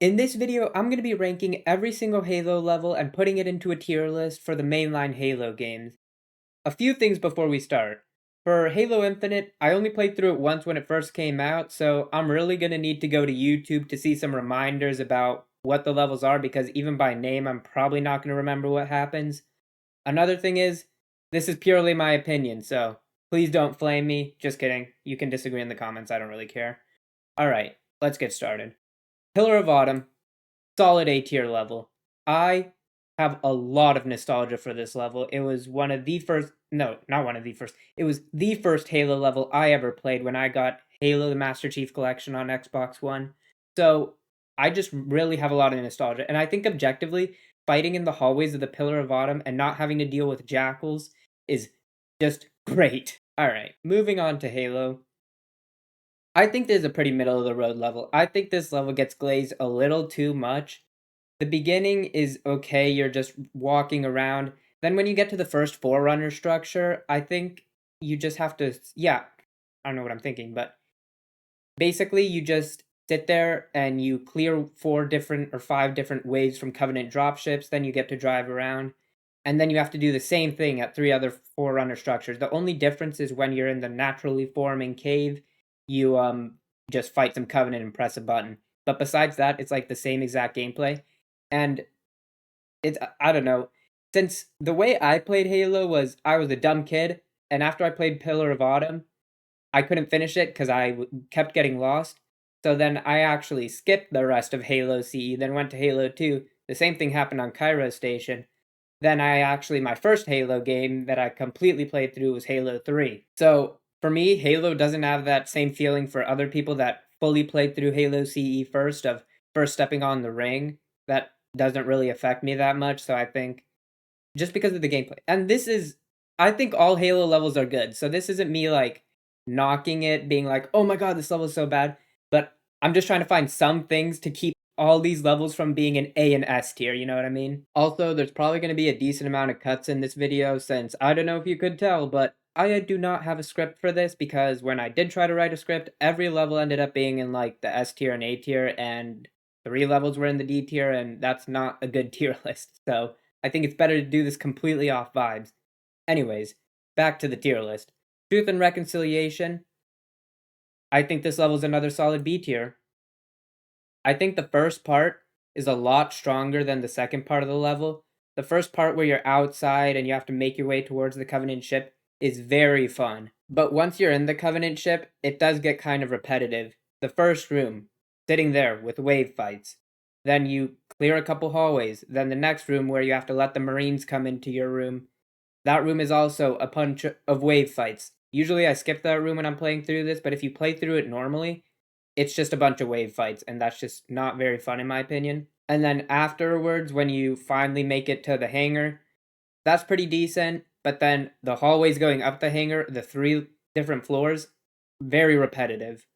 In this video, I'm going to be ranking every single Halo level and putting it into a tier list for the mainline Halo games. A few things before we start. For Halo Infinite, I only played through it once when it first came out, so I'm really going to need to go to YouTube to see some reminders about what the levels are, because even by name, I'm probably not going to remember what happens. Another thing is, this is purely my opinion, so please don't flame me. Just kidding. You can disagree in the comments, I don't really care. Alright, let's get started. Pillar of Autumn, solid A tier level. I have a lot of nostalgia for this level. It was one of the first, no, not one of the first. It was the first Halo level I ever played when I got Halo the Master Chief Collection on Xbox One. So I just really have a lot of nostalgia. And I think objectively, fighting in the hallways of the Pillar of Autumn and not having to deal with jackals is just great. Alright, moving on to Halo. I think this is a pretty middle of the road level. I think this level gets glazed a little too much. The beginning is okay, you're just walking around. Then when you get to the first Forerunner structure, I think you just have to, yeah, I don't know what I'm thinking, but basically you just sit there and you clear 4 different or 5 different waves from Covenant dropships, then you get to drive around. And then you have to do the same thing at 3 other Forerunner structures. The only difference is when you're in the naturally forming cave, you just fight some Covenant and press a button. But besides that, it's like the same exact gameplay. And it's I don't know, since the way I played Halo was I was a dumb kid, and after I played Pillar of Autumn, I couldn't finish it because kept getting lost. So then I actually skipped the rest of Halo CE, then went to Halo 2. The same thing happened on Cairo Station. Then my first Halo game that I completely played through was Halo 3. So for me, Halo doesn't have that same feeling for other people that fully played through Halo CE first, of first stepping on the ring. That doesn't really affect me that much. So I think just because of the gameplay. And I think all Halo levels are good. So this isn't me like knocking it, being like, oh my god, this level is so bad. But I'm just trying to find some things to keep all these levels from being an A and S tier, you know what I mean? Also, there's probably going to be a decent amount of cuts in this video, since I don't know if you could tell, but I do not have a script for this, because when I did try to write a script, every level ended up being in like the S tier and A tier, and 3 levels were in the D tier, and that's not a good tier list. So I think it's better to do this completely off vibes. Anyways, back to the tier list. Truth and Reconciliation. I think this level is another solid B tier. I think the first part is a lot stronger than the second part of the level. The first part where you're outside and you have to make your way towards the Covenant ship is very fun. But once you're in the Covenant ship, it does get kind of repetitive. The first room, sitting there with wave fights. Then you clear a couple hallways. Then the next room where you have to let the Marines come into your room. That room is also a bunch of wave fights. Usually I skip that room when I'm playing through this, but if you play through it normally, it's just a bunch of wave fights, and that's just not very fun in my opinion. And then afterwards, when you finally make it to the hangar, that's pretty decent, but then the hallways going up the hangar, the 3 different floors, very repetitive.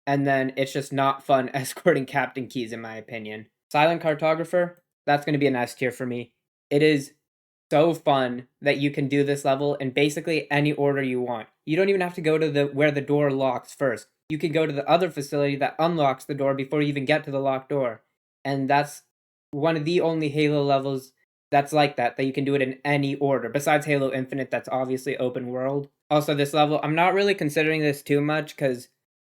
And then it's just not fun escorting Captain Keys in my opinion. Silent Cartographer, that's going to be an S tier for me. It is so fun that you can do this level in basically any order you want. You don't even have to go to where the door locks first. You can go to the other facility that unlocks the door before you even get to the locked door. And that's one of the only Halo levels that's like that you can do it in any order. Besides Halo Infinite, that's obviously open world. Also, this level, I'm not really considering this too much because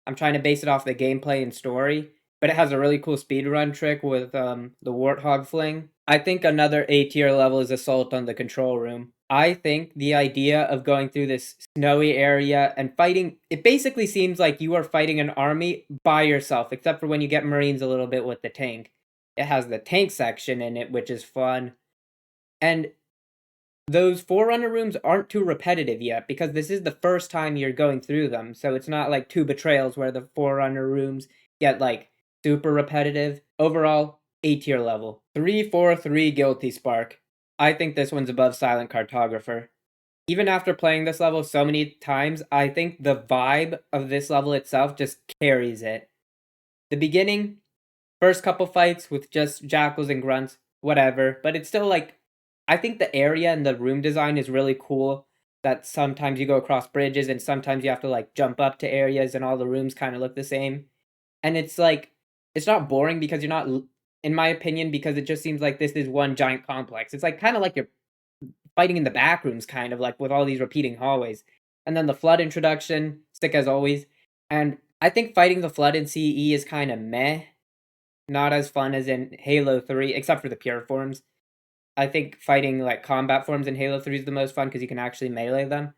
I'm trying to base it off the gameplay and story, but it has a really cool speedrun trick with the Warthog Fling. I think another A tier level is Assault on the Control Room. I think the idea of going through this snowy area and fighting, it basically seems like you are fighting an army by yourself, except for when you get Marines a little bit with the tank. It has the tank section in it, which is fun. And those Forerunner rooms aren't too repetitive yet, because this is the first time you're going through them, so it's not like 2 Betrayals where the Forerunner rooms get like super repetitive. Overall, A tier level. 343 Guilty Spark. I think this one's above Silent Cartographer. Even after playing this level so many times, I think the vibe of this level itself just carries it. The beginning, first couple fights with just jackals and grunts, whatever, but it's still like, I think the area and the room design is really cool. That sometimes you go across bridges and sometimes you have to like jump up to areas and all the rooms kind of look the same. And it's like it's not boring because you're not in my opinion, because it just seems like this is one giant complex. It's like kind of like you're fighting in the back rooms, kind of like with all these repeating hallways. And then the flood introduction, sick as always. And I think fighting the flood in CE is kind of meh, not as fun as in Halo 3, except for the pure forms. I think fighting like combat forms in Halo 3 is the most fun because you can actually melee them.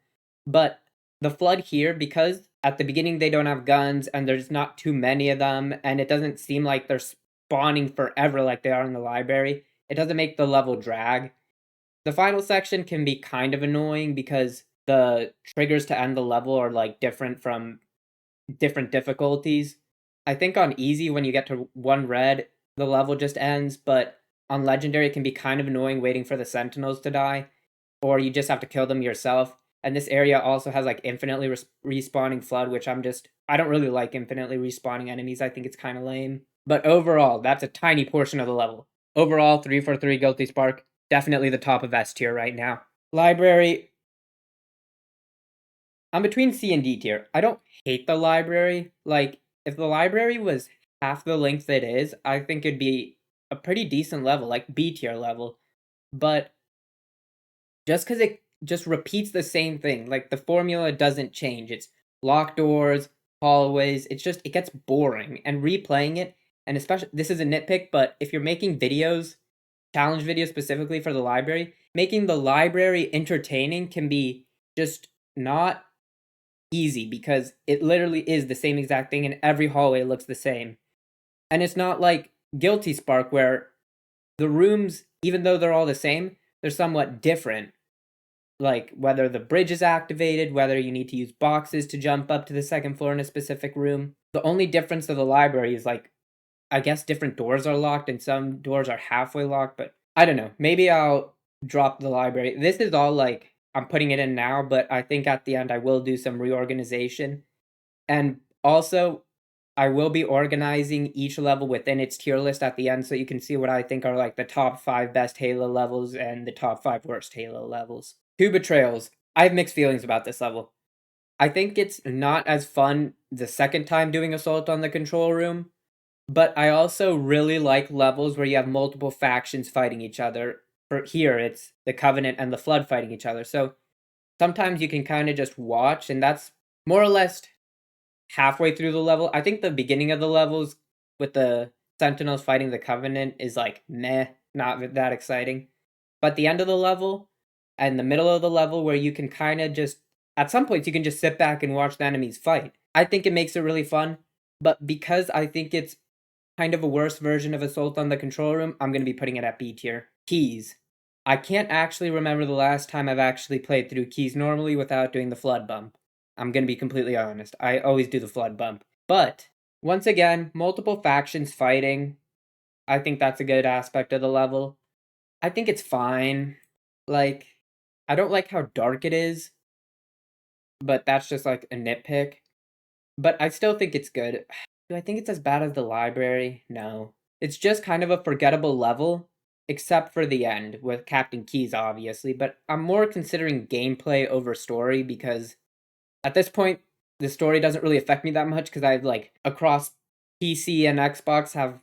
But the flood here, because at the beginning they don't have guns and there's not too many of them, and it doesn't seem like they're spawning forever like they are in the library, it doesn't make the level drag. The final section can be kind of annoying because the triggers to end the level are like different from different difficulties. I think on easy, when you get to one red, the level just ends, but on legendary, it can be kind of annoying waiting for the sentinels to die, or you just have to kill them yourself. And this area also has like infinitely respawning flood, which I don't really like infinitely respawning enemies. I think it's kind of lame. But overall, that's a tiny portion of the level. Overall, 343 Guilty Spark, definitely the top of S tier right now. Library, I'm between C and D tier. I don't hate the library. Like, if the library was half the length it is, I think it'd be a pretty decent level, like B tier level. But just because it just repeats the same thing, like the formula doesn't change. It's locked doors, hallways. It gets boring. And replaying it, and especially, this is a nitpick, but if you're making videos, challenge videos specifically for the library, making the library entertaining can be just not easy because it literally is the same exact thing and every hallway looks the same. And it's not like Guilty Spark where the rooms, even though they're all the same, they're somewhat different. Like whether the bridge is activated, whether you need to use boxes to jump up to the second floor in a specific room. The only difference of the library is like, I guess different doors are locked and some doors are halfway locked, but I don't know. Maybe I'll drop the library. This is all like, I'm putting it in now, but I think at the end I will do some reorganization. And also, I will be organizing each level within its tier list at the end so you can see what I think are like the top 5 best Halo levels and the top 5 worst Halo levels. 2 Betrayals. I have mixed feelings about this level. I think it's not as fun the second time doing Assault on the Control Room, but I also really like levels where you have multiple factions fighting each other. For here, it's the Covenant and the Flood fighting each other. So sometimes you can kind of just watch, and that's more or less halfway through the level. I think the beginning of the levels with the Sentinels fighting the Covenant is like meh, not that exciting. But the end of the level and the middle of the level where you can kind of just, at some points, you can just sit back and watch the enemies fight. I think it makes it really fun. But because I think it's kind of a worse version of Assault on the Control Room, I'm going to be putting it at B tier. Keys. I can't actually remember the last time I've actually played through Keys normally without doing the Flood bump. I'm going to be completely honest. I always do the Flood bump. But, once again, multiple factions fighting. I think that's a good aspect of the level. I think it's fine. Like, I don't like how dark it is, but that's just like a nitpick. But I still think it's good. Do I think it's as bad as the library? No. It's just kind of a forgettable level, except for the end, with Captain Keys, obviously. But I'm more considering gameplay over story because at this point, the story doesn't really affect me that much because I've, like, across PC and Xbox, have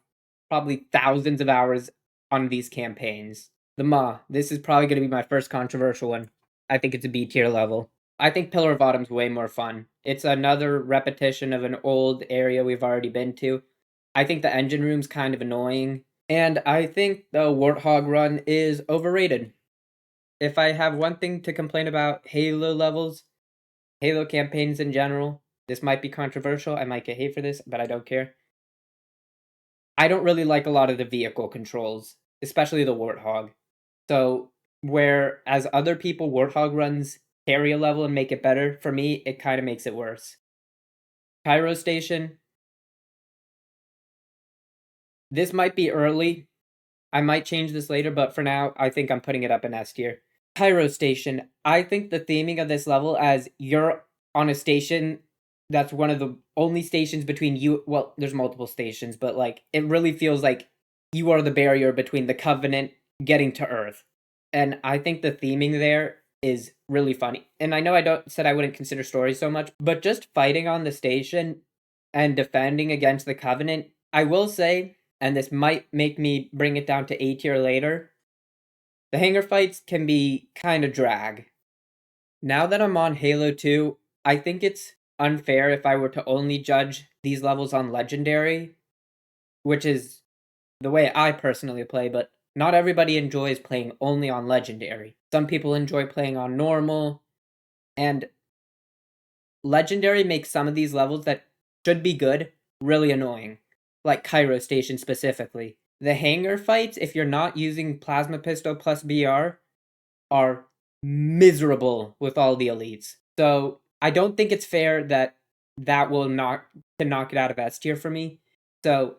probably thousands of hours on these campaigns. The Maw. This is probably going to be my first controversial one. I think it's a B tier level. I think Pillar of Autumn's way more fun. It's another repetition of an old area we've already been to. I think the engine room's kind of annoying. And I think the Warthog run is overrated. If I have one thing to complain about Halo levels, Halo campaigns in general, this might be controversial. I might get hate for this, but I don't care. I don't really like a lot of the vehicle controls, especially the Warthog. So, whereas other people, Warthog runs carry a level and make it better, for me, it kind of makes it worse. Pyro Station. This might be early. I might change this later, but for now, I think I'm putting it up in S tier. Pyro Station. I think the theming of this level as you're on a station that's one of the only stations between you, well, there's multiple stations, but like it really feels like you are the barrier between the Covenant getting to Earth. And I think the theming there is really funny. And I know I wouldn't consider story so much, but just fighting on the station and defending against the Covenant, I will say, and this might make me bring it down to A tier later, the hangar fights can be kind of drag. Now that I'm on Halo 2, I think it's unfair if I were to only judge these levels on Legendary, which is the way I personally play, but not everybody enjoys playing only on Legendary. Some people enjoy playing on normal, and Legendary makes some of these levels that should be good really annoying, like Cairo Station specifically. The hangar fights, if you're not using Plasma Pistol plus BR, are miserable with all the elites. So I don't think it's fair that that will knock it out of S tier for me. So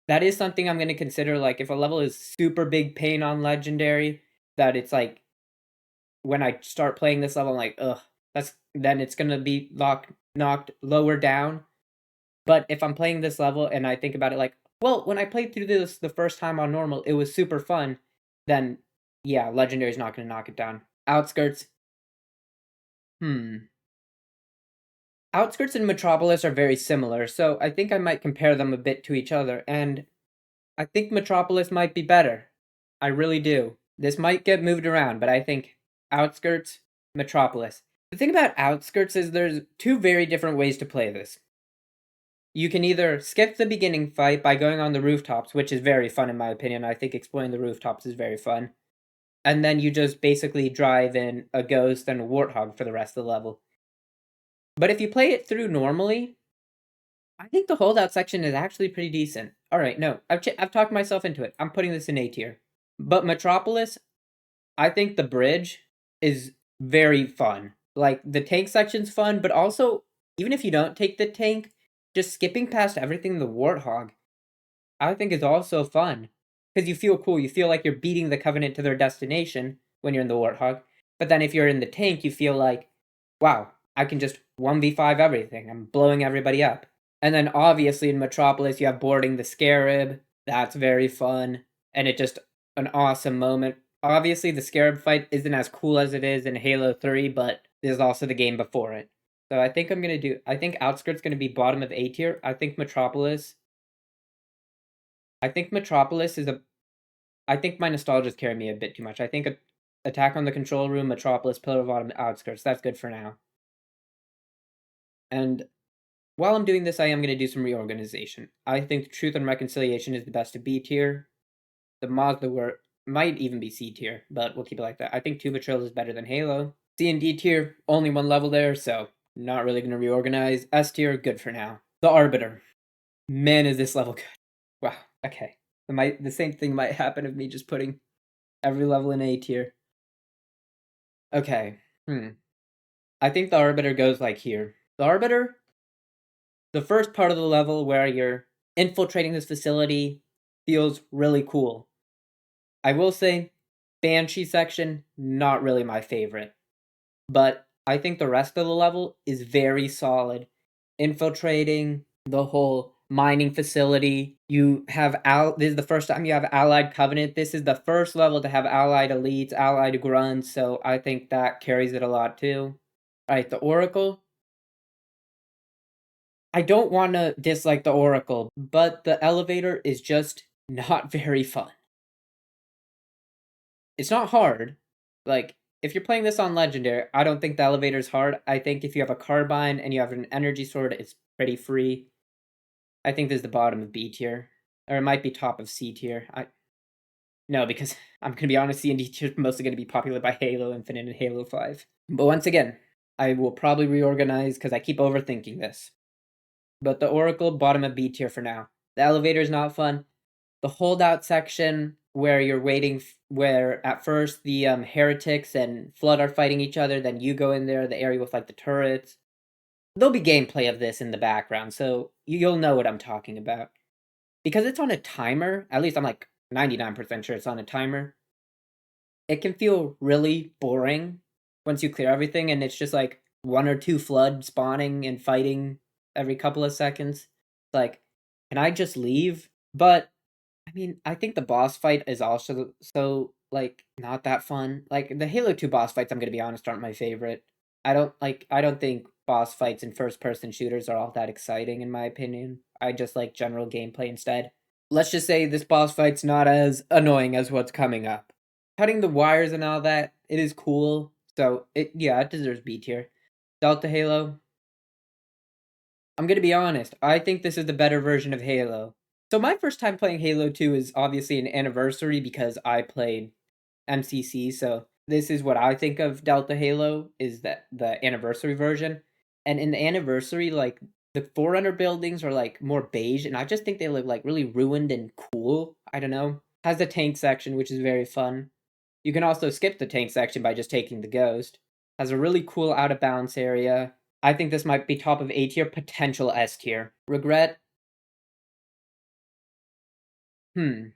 that is something I'm going to consider. Like if a level is super big pain on Legendary, that it's like when I start playing this level, I'm like, ugh, then it's gonna be knocked lower down. But if I'm playing this level and I think about it like, well, when I played through this the first time on normal, it was super fun, then yeah, Legendary's not gonna knock it down. Outskirts. Hmm. Outskirts and Metropolis are very similar, so I think I might compare them a bit to each other, and I think Metropolis might be better. I really do. This might get moved around, but I think Outskirts, Metropolis. The thing about Outskirts is there's two very different ways to play this. You can either skip the beginning fight by going on the rooftops, which is very fun in my opinion. I think exploring the rooftops is very fun. And then you just basically drive in a ghost and a warthog for the rest of the level. But if you play it through normally, I think the holdout section is actually pretty decent. All right, no, I've talked myself into it. I'm putting this in A tier. But Metropolis, I think the bridge is very fun. Like the tank section's fun, but also even if you don't take the tank, just skipping past everything in the Warthog, I think is also fun. Because you feel cool. You feel like you're beating the Covenant to their destination when you're in the Warthog. But then if you're in the tank, you feel like, wow, I can just 1v5 everything. I'm blowing everybody up. And then obviously in Metropolis, you have boarding the Scarab. That's very fun. And it just an awesome moment. Obviously, the Scarab fight isn't as cool as it is in Halo 3, but this is also the game before it. So I think I think Outskirt's gonna be bottom of A tier. I think Metropolis is a, I think my nostalgia's carrying me a bit too much. I think Attack on the Control Room, Metropolis, Pillar of Autumn, Outskirts, that's good for now. And while I'm doing this, I am going to do some reorganization. I think Truth and Reconciliation is the best of B tier. The Mazda were might even be C tier, but we'll keep it like that. I think Two Betrayals is better than Halo. C and D tier, only one level there, so not really going to reorganize. S tier, good for now. The Arbiter. Man, is this level good. Wow, okay. The same thing might happen of me just putting every level in A tier. Okay, I think the Arbiter goes like here. The Arbiter, the first part of the level where you're infiltrating this facility feels really cool. I will say, Banshee section, not really my favorite. But I think the rest of the level is very solid. Infiltrating the whole mining facility. This is the first time you have Allied Covenant. This is the first level to have Allied Elites, Allied Grunts, so I think that carries it a lot too. Alright, the Oracle. I don't want to dislike the Oracle, but the elevator is just not very fun. It's not hard. Like, if you're playing this on Legendary, I don't think the elevator is hard. I think if you have a Carbine and you have an Energy Sword, it's pretty free. I think this is the bottom of B tier. Or it might be top of C tier. No, because I'm going to be honest, C and D tier is mostly going to be populated by Halo Infinite and Halo 5. But once again, I will probably reorganize because I keep overthinking this. But the Oracle, bottom of B tier for now. The elevator is not fun. The holdout section where you're waiting, where at first the heretics and Flood are fighting each other, then you go in there, the area with like the turrets. There'll be gameplay of this in the background, so you'll know what I'm talking about. Because it's on a timer, at least I'm like 99% sure it's on a timer, it can feel really boring once you clear everything and it's just like one or two Flood spawning and fighting every couple of seconds. It's like, can I just leave? But I mean, I think the boss fight is also so like not that fun. Like the Halo 2 boss fights, I'm gonna be honest, aren't my favorite. I don't think boss fights in first person shooters are all that exciting in my opinion. I just like general gameplay instead. Let's just say this boss fight's not as annoying as what's coming up. Cutting the wires and all that, it is cool. So it deserves B tier. Delta Halo, I'm gonna be honest, I think this is the better version of Halo. So my first time playing Halo 2 is obviously an anniversary because I played MCC, so this is what I think of Delta Halo is that the anniversary version. And in the anniversary, like the Forerunner buildings are like more beige, and I just think they look like really ruined and cool. I don't know. Has the tank section, which is very fun. You can also skip the tank section by just taking the ghost. Has a really cool out of bounds area. I think this might be top of A tier, potential S tier. Regret. Hmm.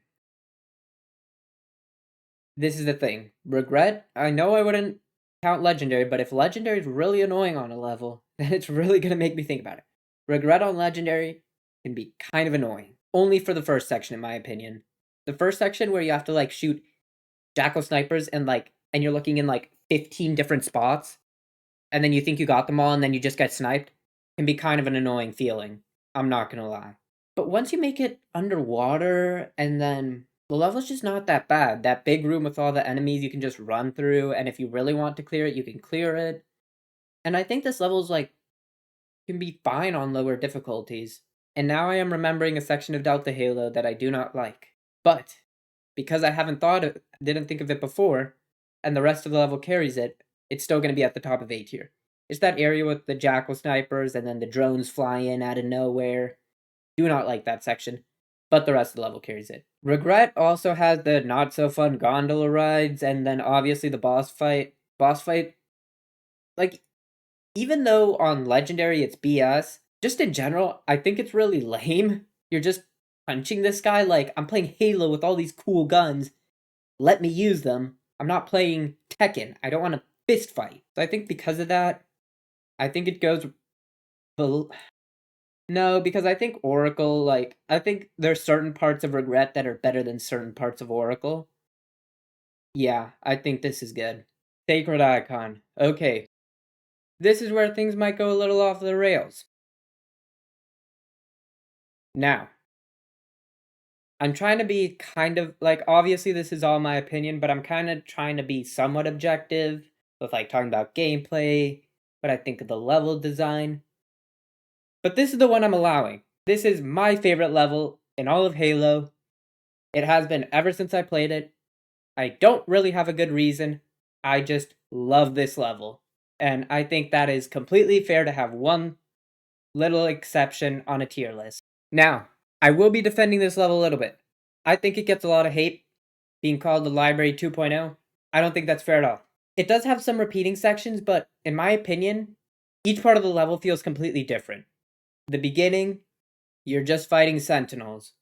This is the thing. Regret, I know I wouldn't count Legendary, but if Legendary is really annoying on a level, then it's really going to make me think about it. Regret on Legendary can be kind of annoying. Only for the first section, in my opinion. The first section where you have to, like, shoot Jackal snipers and you're looking in, like, 15 different spots, and then you think you got them all, and then you just get sniped, can be kind of an annoying feeling. I'm not going to lie. But once you make it underwater, and then the level's just not that bad. That big room with all the enemies you can just run through, and if you really want to clear it, you can clear it. And I think this level's like can be fine on lower difficulties. And now I am remembering a section of Delta Halo that I do not like. But because I didn't think of it before, and the rest of the level carries it, it's still going to be at the top of A tier. It's that area with the Jackal snipers and then the drones fly in out of nowhere. Do not like that section, but the rest of the level carries it. Regret also has the not so fun gondola rides, and then obviously the boss fight. Boss fight, like, even though on Legendary it's BS, just in general, I think it's really lame. You're just punching this guy like, I'm playing Halo with all these cool guns. Let me use them. I'm not playing Tekken. I don't want to fist fight. So I think because of that, I think it goes. No, because I think Oracle, like, I think there's certain parts of Regret that are better than certain parts of Oracle. Yeah, I think this is good. Sacred Icon. Okay. This is where things might go a little off the rails. Now, I'm trying to be kind of, like, obviously this is all my opinion, but I'm kind of trying to be somewhat objective with, like, talking about gameplay, what I think of the level design. But this is the one I'm allowing. This is my favorite level in all of Halo. It has been ever since I played it. I don't really have a good reason. I just love this level. And I think that is completely fair to have one little exception on a tier list. Now, I will be defending this level a little bit. I think it gets a lot of hate being called the Library 2.0. I don't think that's fair at all. It does have some repeating sections, but in my opinion, each part of the level feels completely different. The beginning, you're just fighting Sentinels,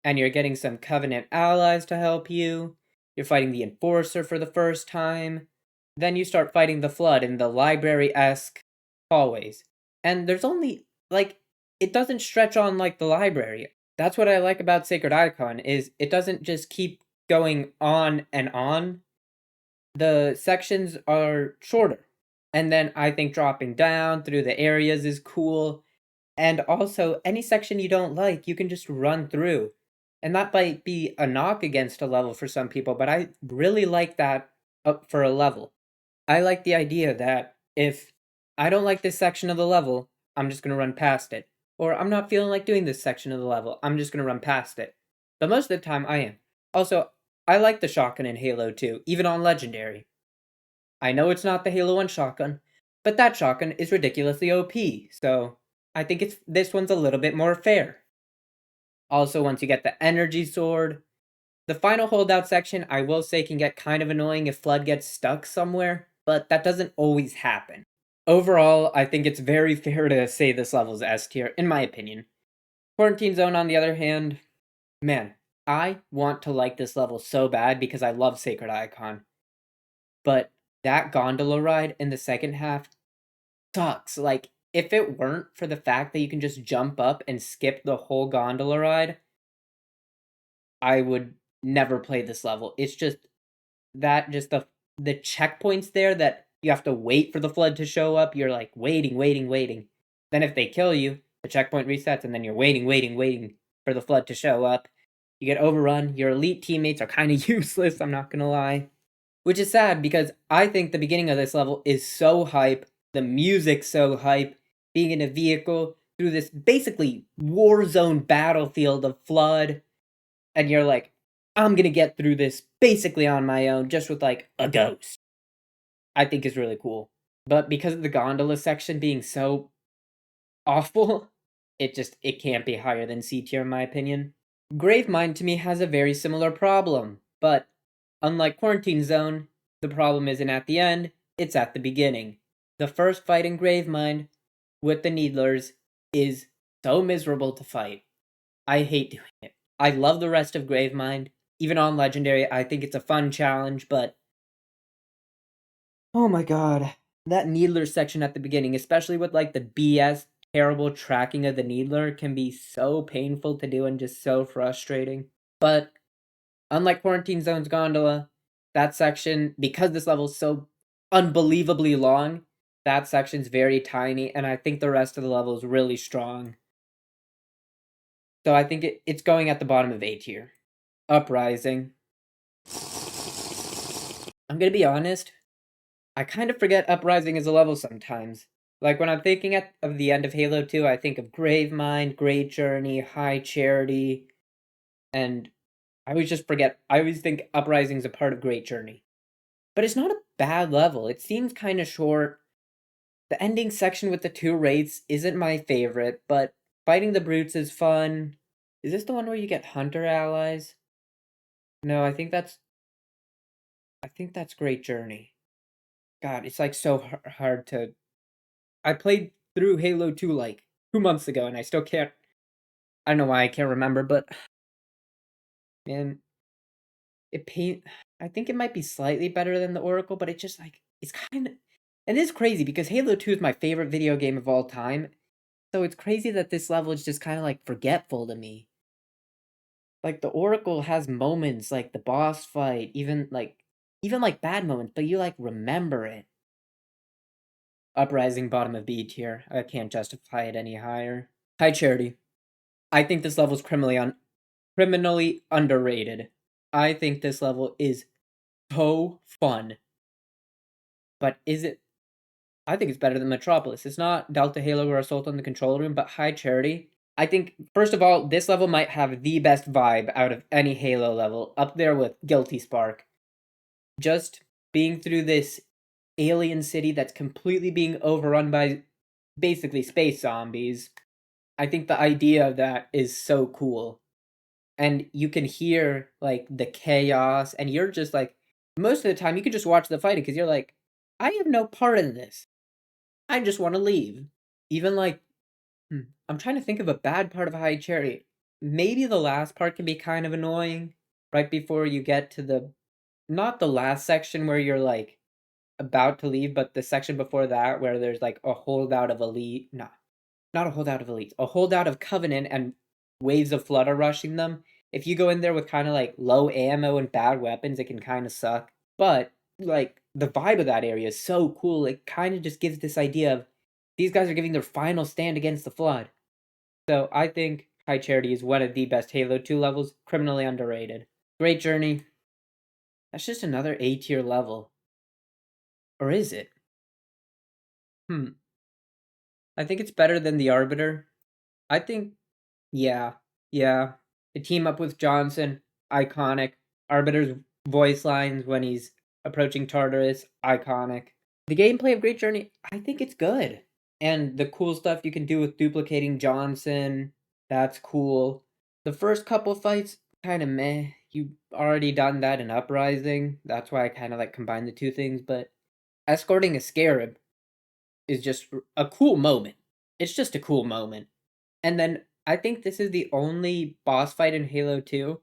and you're getting some Covenant allies to help you. You're fighting the Enforcer for the first time. Then you start fighting the Flood in the library-esque hallways. And there's only, like, it doesn't stretch on like the library. That's what I like about Sacred Icon, is it doesn't just keep going on and on. The sections are shorter. And then I think dropping down through the areas is cool. And also, any section you don't like, you can just run through. And that might be a knock against a level for some people, but I really like that for a level. I like the idea that if I don't like this section of the level, I'm just going to run past it. Or I'm not feeling like doing this section of the level, I'm just going to run past it. But most of the time, I am. Also, I like the shotgun in Halo 2, even on Legendary. I know it's not the Halo 1 shotgun, but that shotgun is ridiculously OP, so I think this one's a little bit more fair. Also, once you get the energy sword, the final holdout section, I will say, can get kind of annoying if Flood gets stuck somewhere, but that doesn't always happen. Overall, I think it's very fair to say this level's S tier, in my opinion. Quarantine Zone, on the other hand, man, I want to like this level so bad because I love Sacred Icon. But that gondola ride in the second half sucks. Like, if it weren't for the fact that you can just jump up and skip the whole gondola ride, I would never play this level. It's just the checkpoints there that you have to wait for the flood to show up. You're like waiting. Then if they kill you, The checkpoint resets, and then you're waiting for the flood to show up. You get overrun. Your elite teammates are kind of useless, I'm not gonna lie. Which is sad because I think the beginning of this level is so hype. The music's so hype. Being in a vehicle through this basically war zone battlefield of flood, and you're like, I'm gonna get through this basically on my own, just with like a ghost. I think is really cool. But because of the gondola section being so awful, it can't be higher than C tier in my opinion. Gravemind to me has a very similar problem, but unlike Quarantine Zone, the problem isn't at the end, it's at the beginning. The first fight in Gravemind with the Needlers is so miserable to fight. I hate doing it. I love the rest of Gravemind. Even on Legendary, I think it's a fun challenge, but oh my god. That Needler section at the beginning, especially with like the BS terrible tracking of the Needler, can be so painful to do and just so frustrating. But unlike Quarantine Zone's Gondola, that section, because this level's so unbelievably long, that section's very tiny, and I think the rest of the level is really strong. So I think it's going at the bottom of A tier. Uprising. I'm gonna be honest, I kind of forget Uprising as a level sometimes. Like when I'm thinking of the end of Halo 2, I think of Gravemind, Great Journey, High Charity, and I always think Uprising's a part of Great Journey. But it's not a bad level. It seems kind of short. The ending section with the two wraiths isn't my favorite, but fighting the brutes is fun. Is this the one where you get hunter allies? No, I think that's Great Journey. God, it's like so hard to. I played through Halo 2 like 2 months ago, and I still can't. I don't know why I can't remember, but man, it paint. I think it might be slightly better than the Oracle, but it just like it's kind of. And it's crazy because Halo 2 is my favorite video game of all time. So it's crazy that this level is just kind of like forgetful to me. Like the Oracle has moments like the boss fight, even like bad moments, but you like remember it. Uprising bottom of B tier. I can't justify it any higher. High Charity. I think this level is criminally underrated. I think this level is so fun. But is it I think it's better than Metropolis. It's not Delta Halo or Assault on the Control Room, but High Charity. I think, first of all, this level might have the best vibe out of any Halo level, up there with Guilty Spark. Just being through this alien city that's completely being overrun by basically space zombies. I think the idea of that is so cool. And you can hear, like, the chaos, and you're just like, most of the time, you can just watch the fighting because you're like, I have no part in this. I just want to leave. Even like, I'm trying to think of a bad part of High Cherry. Maybe the last part can be kind of annoying. Right before you get to not the last section where you're like about to leave, but the section before that where there's like a holdout of elite. No, not a holdout of elite. A holdout of Covenant and waves of flood are rushing them. If you go in there with kind of like low ammo and bad weapons, it can kind of suck. But like the vibe of that area is so cool. It kind of just gives this idea of these guys are giving their final stand against the flood. So I think High Charity is one of the best Halo 2 levels, criminally underrated. Great Journey. That's just another A tier level. Or is it? Hmm. I think it's better than the Arbiter. I think, yeah, yeah. The team up with Johnson, iconic. Arbiter's voice lines when he's approaching Tartarus, iconic. The gameplay of Great Journey, I think it's good. And the cool stuff you can do with duplicating Johnson, that's cool. The first couple fights, kind of meh. You've already done that in Uprising. That's why I kind of like combine the two things. But escorting a Scarab is just a cool moment. It's just a cool moment. And then I think this is the only boss fight in Halo 2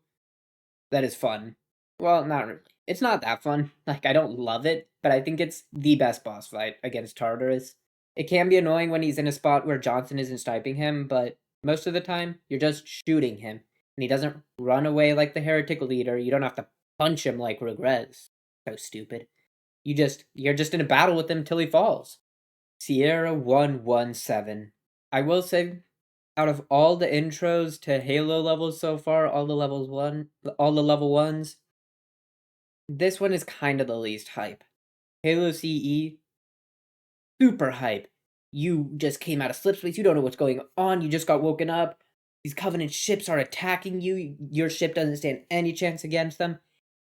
that is fun. Well, not really. It's not that fun. Like, I don't love it, but I think it's the best boss fight against Tartarus. It can be annoying when he's in a spot where Johnson isn't sniping him, but most of the time, you're just shooting him. And he doesn't run away like the heretic leader. You don't have to punch him like Regrets. So stupid. You're just in a battle with him till he falls. Sierra 117. I will say Out of all the intros to Halo levels so far, all the level ones, this one is kind of the least hype. Halo CE, super hype. You just came out of slipspace, you don't know what's going on, you just got woken up. These Covenant ships are attacking you, your ship doesn't stand any chance against them.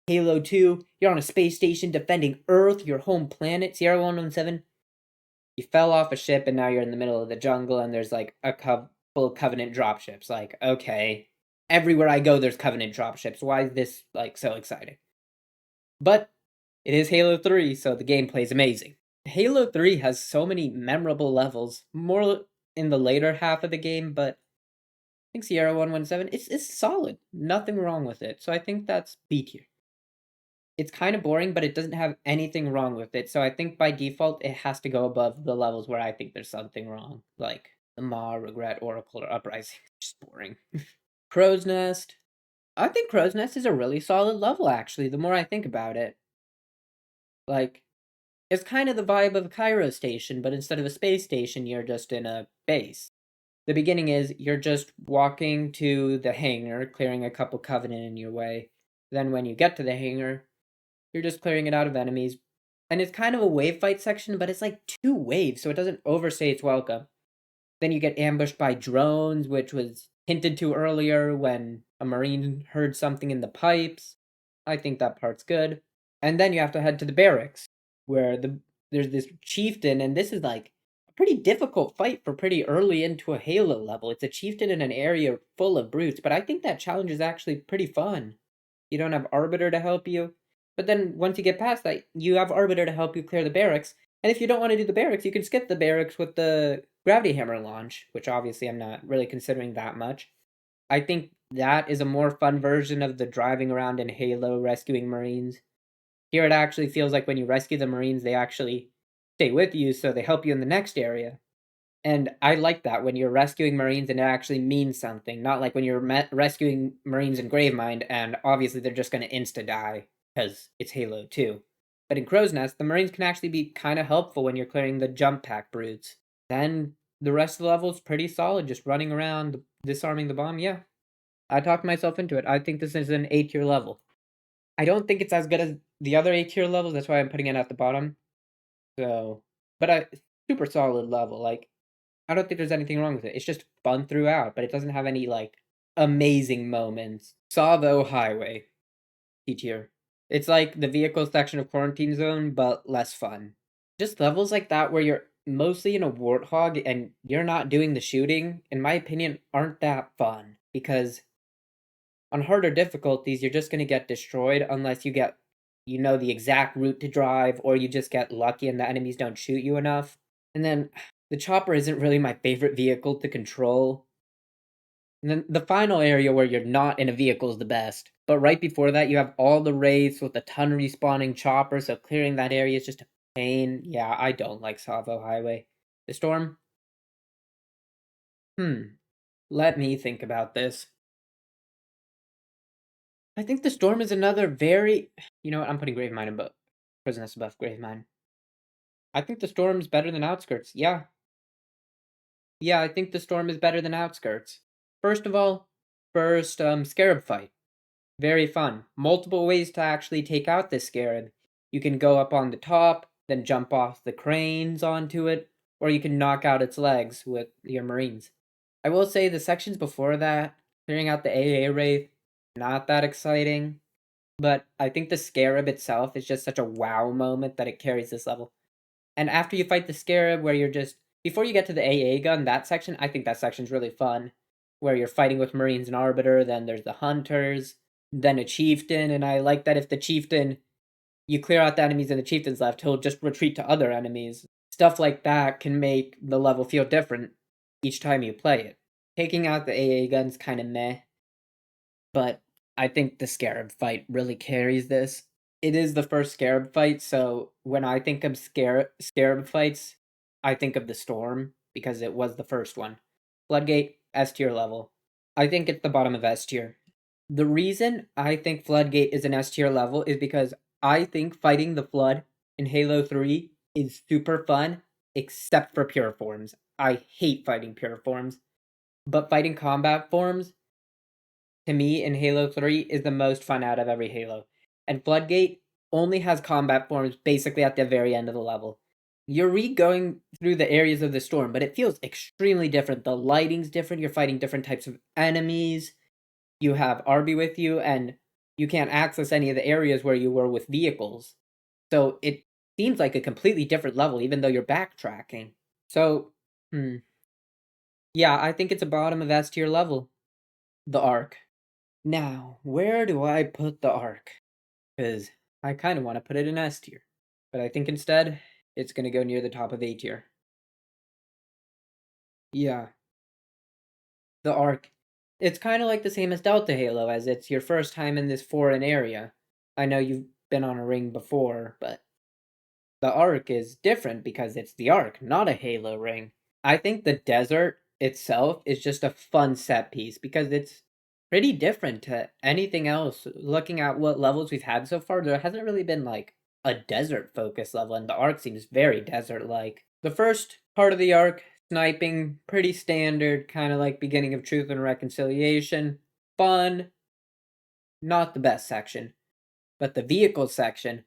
Halo 2, you're on a space station defending Earth, your home planet, Sierra 117. You fell off a ship and now you're in the middle of the jungle and there's like a couple of Covenant dropships. Like, okay, everywhere I go there's Covenant dropships. Why is this like so exciting? But it is Halo 3, so the gameplay is amazing. Halo 3 has so many memorable levels, more in the later half of the game, but I think Sierra 117, it's solid. Nothing wrong with it. So I think that's B tier. It's kind of boring, but it doesn't have anything wrong with it. So I think by default, it has to go above the levels where I think there's something wrong, like the Maw, Regret, Oracle, or Uprising. Just boring. Crow's Nest. I think Crow's Nest is a really solid level, actually, the more I think about it. Like, it's kind of the vibe of a Cairo station, but instead of a space station, you're just in a base. The beginning is you're just walking to the hangar, clearing a couple Covenant in your way. Then when you get to the hangar, you're just clearing it out of enemies. And it's kind of a wave fight section, but it's like 2 waves, so it doesn't overstay its welcome. Then you get ambushed by drones, which was hinted to earlier when a Marine heard something in the pipes. I think that part's good. And then you have to head to the barracks, where there's this chieftain, and this is like a pretty difficult fight for pretty early into a Halo level. It's a chieftain in an area full of brutes, but I think that challenge is actually pretty fun. You don't have Arbiter to help you. But then once you get past that, you have Arbiter to help you clear the barracks. And if you don't want to do the barracks, you can skip the barracks with the Gravity Hammer launch, which obviously I'm not really considering that much. I think that is a more fun version of the driving around in Halo rescuing Marines. Here it actually feels like when you rescue the Marines, they actually stay with you, so they help you in the next area. And I like that when you're rescuing Marines and it actually means something, not like when you're rescuing Marines in Gravemind and obviously they're just going to insta die because it's Halo 2. But in Crow's Nest, the Marines can actually be kind of helpful when you're clearing the jump pack brutes. Then the rest of the level is pretty solid, just running around, disarming the bomb. Yeah, I talked myself into it. I think this is an A tier level. I don't think it's as good as the other A tier levels, that's why I'm putting it at the bottom. So, but super solid level. Like, I don't think there's anything wrong with it. It's just fun throughout, but it doesn't have any like amazing moments. Savo Highway, C tier. It's like the vehicle section of Quarantine Zone, but less fun. Just levels like that where you're mostly in a warthog and you're not doing the shooting, in my opinion, aren't that fun. Because on harder difficulties, you're just gonna get destroyed unless you know the exact route to drive, or you just get lucky and the enemies don't shoot you enough. And then the chopper isn't really my favorite vehicle to control. And then the final area where you're not in a vehicle is the best. But right before that, you have all the raids with a ton of respawning choppers, so clearing that area is just a pain. Yeah, I don't like Savo Highway. The Storm? Let me think about this. I think the Storm is another very... You know what, I'm putting Gravemind above. Prisoners above Gravemind. I think the Storm's better than Outskirts. Yeah, I think the Storm is better than Outskirts. First of all, Scarab fight. Very fun. Multiple ways to actually take out this Scarab. You can go up on the top, then jump off the cranes onto it, or you can knock out its legs with your Marines. I will say the sections before that, clearing out the AA Wraith, not that exciting. But I think the Scarab itself is just such a wow moment that it carries this level. And after you fight the Scarab, where you're just before you get to the AA gun, that section, I think that section's really fun. Where you're fighting with Marines and Arbiter, then there's the Hunters, then a Chieftain, and I like that if the Chieftain you clear out the enemies and the Chieftain's left, he'll just retreat to other enemies. Stuff like that can make the level feel different each time you play it. Taking out the AA gun's kinda meh, but I think the Scarab fight really carries this. It is the first Scarab fight, so when I think of Scarab fights, I think of the Storm because it was the first one. Floodgate, S tier level. I think it's the bottom of S tier. The reason I think Floodgate is an S tier level is because I think fighting the Flood in Halo 3 is super fun, except for pure forms. I hate fighting pure forms. but fighting combat forms, to me, in Halo 3, is the most fun out of every Halo. And Floodgate only has combat forms basically at the very end of the level. You're going through the areas of the storm, but it feels extremely different. The lighting's different, you're fighting different types of enemies. You have Arby with you, and you can't access any of the areas where you were with vehicles. So it seems like a completely different level, even though you're backtracking. So, hmm. Yeah, I think it's a bottom of S tier level. The Ark. Now, where do I put the Ark? Because I kind of want to put it in S tier. But I think instead, it's going to go near the top of A tier. Yeah, the Ark. It's kind of like the same as Delta Halo, as it's your first time in this foreign area. I know you've been on a ring before, but the Ark is different because it's the Ark, not a Halo ring. I think the desert itself is just a fun set piece because it's pretty different to anything else. Looking at what levels we've had so far, there hasn't really been like a desert focus level, and the Ark seems very desert like. The first part of the Ark, sniping, pretty standard, kind of like beginning of Truth and Reconciliation. Fun, not the best section. But the vehicle section,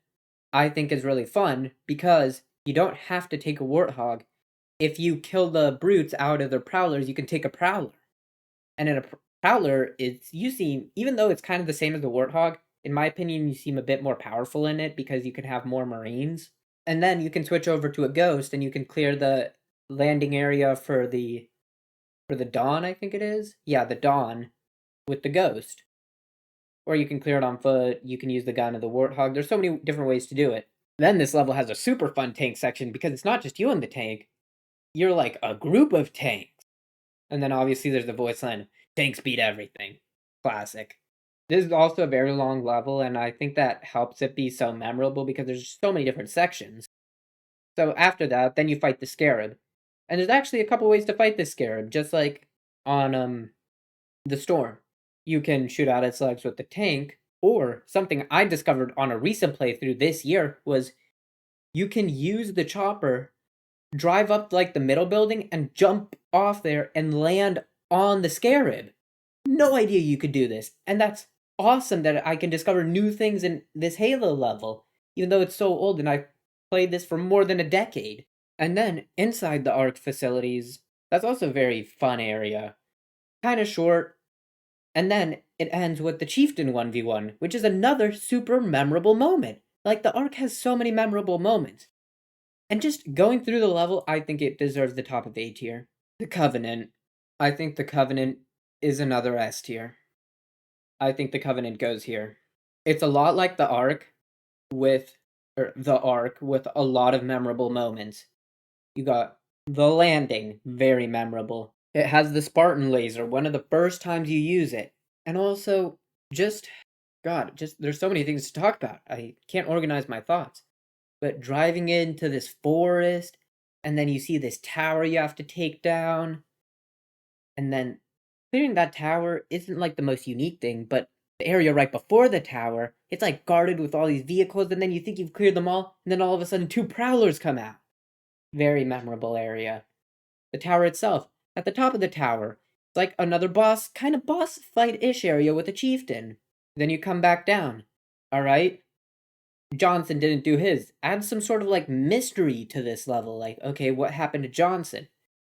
I think is really fun because you don't have to take a Warthog. If you kill the brutes out of their prowlers, you can take a prowler. And in a prowler, you seem, even though it's kind of the same as the Warthog, in my opinion, you seem a bit more powerful in it because you can have more Marines. And then you can switch over to a ghost and you can clear the landing area for the Dawn, I think it is. Yeah, the Dawn with the ghost. Or you can clear it on foot, you can use the gun of the Warthog. There's so many different ways to do it. Then this level has a super fun tank section because it's not just you and the tank, you're like a group of tanks. And then obviously there's the voice line, tanks beat everything. Classic. This is also a very long level, and I think that helps it be so memorable because there's so many different sections. So after that, then you fight the Scarab. And there's actually a couple ways to fight this Scarab, just like on the Storm. You can shoot out its legs with the tank, or something I discovered on a recent playthrough this year was you can use the chopper, drive up like the middle building, and jump off there and land on the Scarab. No idea you could do this, and that's awesome that I can discover new things in this Halo level, even though it's so old and I've played this for more than a decade. And then inside the Ark facilities, that's also a very fun area. Kind of short, and then it ends with the Chieftain 1v1, which is another super memorable moment. Like, the Ark has so many memorable moments. And just going through the level, I think it deserves the top of A tier. The Covenant. I think the Covenant is another S tier. I think the Covenant goes here. It's a lot like the Ark with the Ark with a lot of memorable moments. You got the landing, very memorable. It has the Spartan laser, one of the first times you use it. And also, just, God, just, there's so many things to talk about. I can't organize my thoughts. But driving into this forest, and then you see this tower you have to take down, and then clearing that tower isn't like the most unique thing, but the area right before the tower, it's like guarded with all these vehicles, and then you think you've cleared them all, and then all of a sudden two prowlers come out. Very memorable area. The tower itself, at the top of the tower, it's like another kind of boss fight-ish area with a chieftain. Then you come back down. Alright? Johnson didn't do his. Add some sort of like mystery to this level. Like, okay, what happened to Johnson?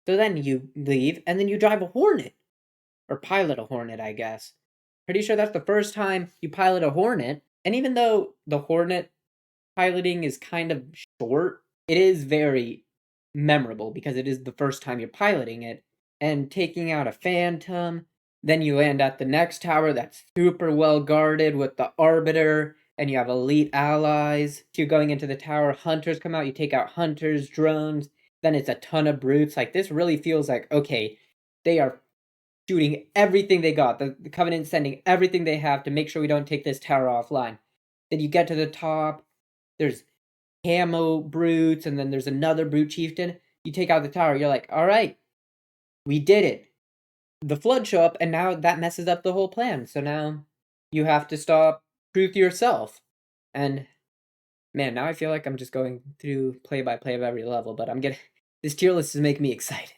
So then you leave, and then you drive a Hornet. Or pilot a Hornet, I guess. Pretty sure that's the first time you pilot a Hornet. And even though the Hornet piloting is kind of short, it is very memorable because it is the first time you're piloting it. And taking out a Phantom, then you land at the next tower that's super well guarded with the Arbiter, and you have elite allies. You're going into the tower, hunters come out, you take out hunters, drones, then it's a ton of brutes. Like, this really feels like, okay, they are shooting everything they got. The Covenant sending everything they have to make sure we don't take this tower offline. Then you get to the top, there's camo brutes, and then there's another brute chieftain. You take out the tower, you're like, alright, we did it. The Flood show up, and now that messes up the whole plan. So now you have to stop Truth yourself. And man, now I feel like I'm just going through play by play of every level, but I'm getting this tier list is making me excited.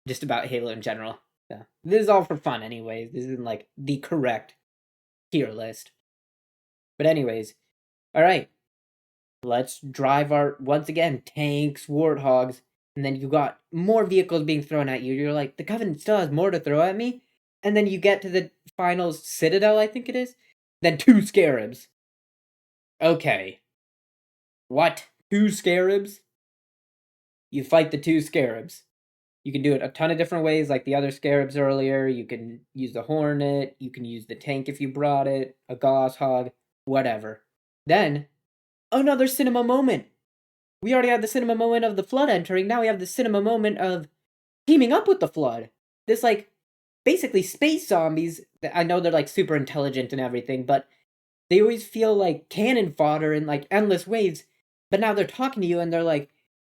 Just about Halo in general. So this is all for fun, anyways. This isn't like the correct tier list. But anyways, all right. Let's drive our once again tanks, warthogs, and then you got more vehicles being thrown at you. You're like, the Covenant still has more to throw at me, and then you get to the final Citadel, I think it is. Then two Scarabs. Okay, what? Two Scarabs? You fight the two Scarabs. You can do it a ton of different ways, like the other Scarabs earlier. You can use the Hornet. You can use the tank if you brought it. A Gauss Hog, whatever. Then another cinema moment. We already had the cinema moment of the Flood entering. Now we have the cinema moment of teaming up with the Flood. This, like, basically space zombies. I know they're, like, super intelligent and everything, but they always feel like cannon fodder in, like, endless waves. But now they're talking to you and they're like,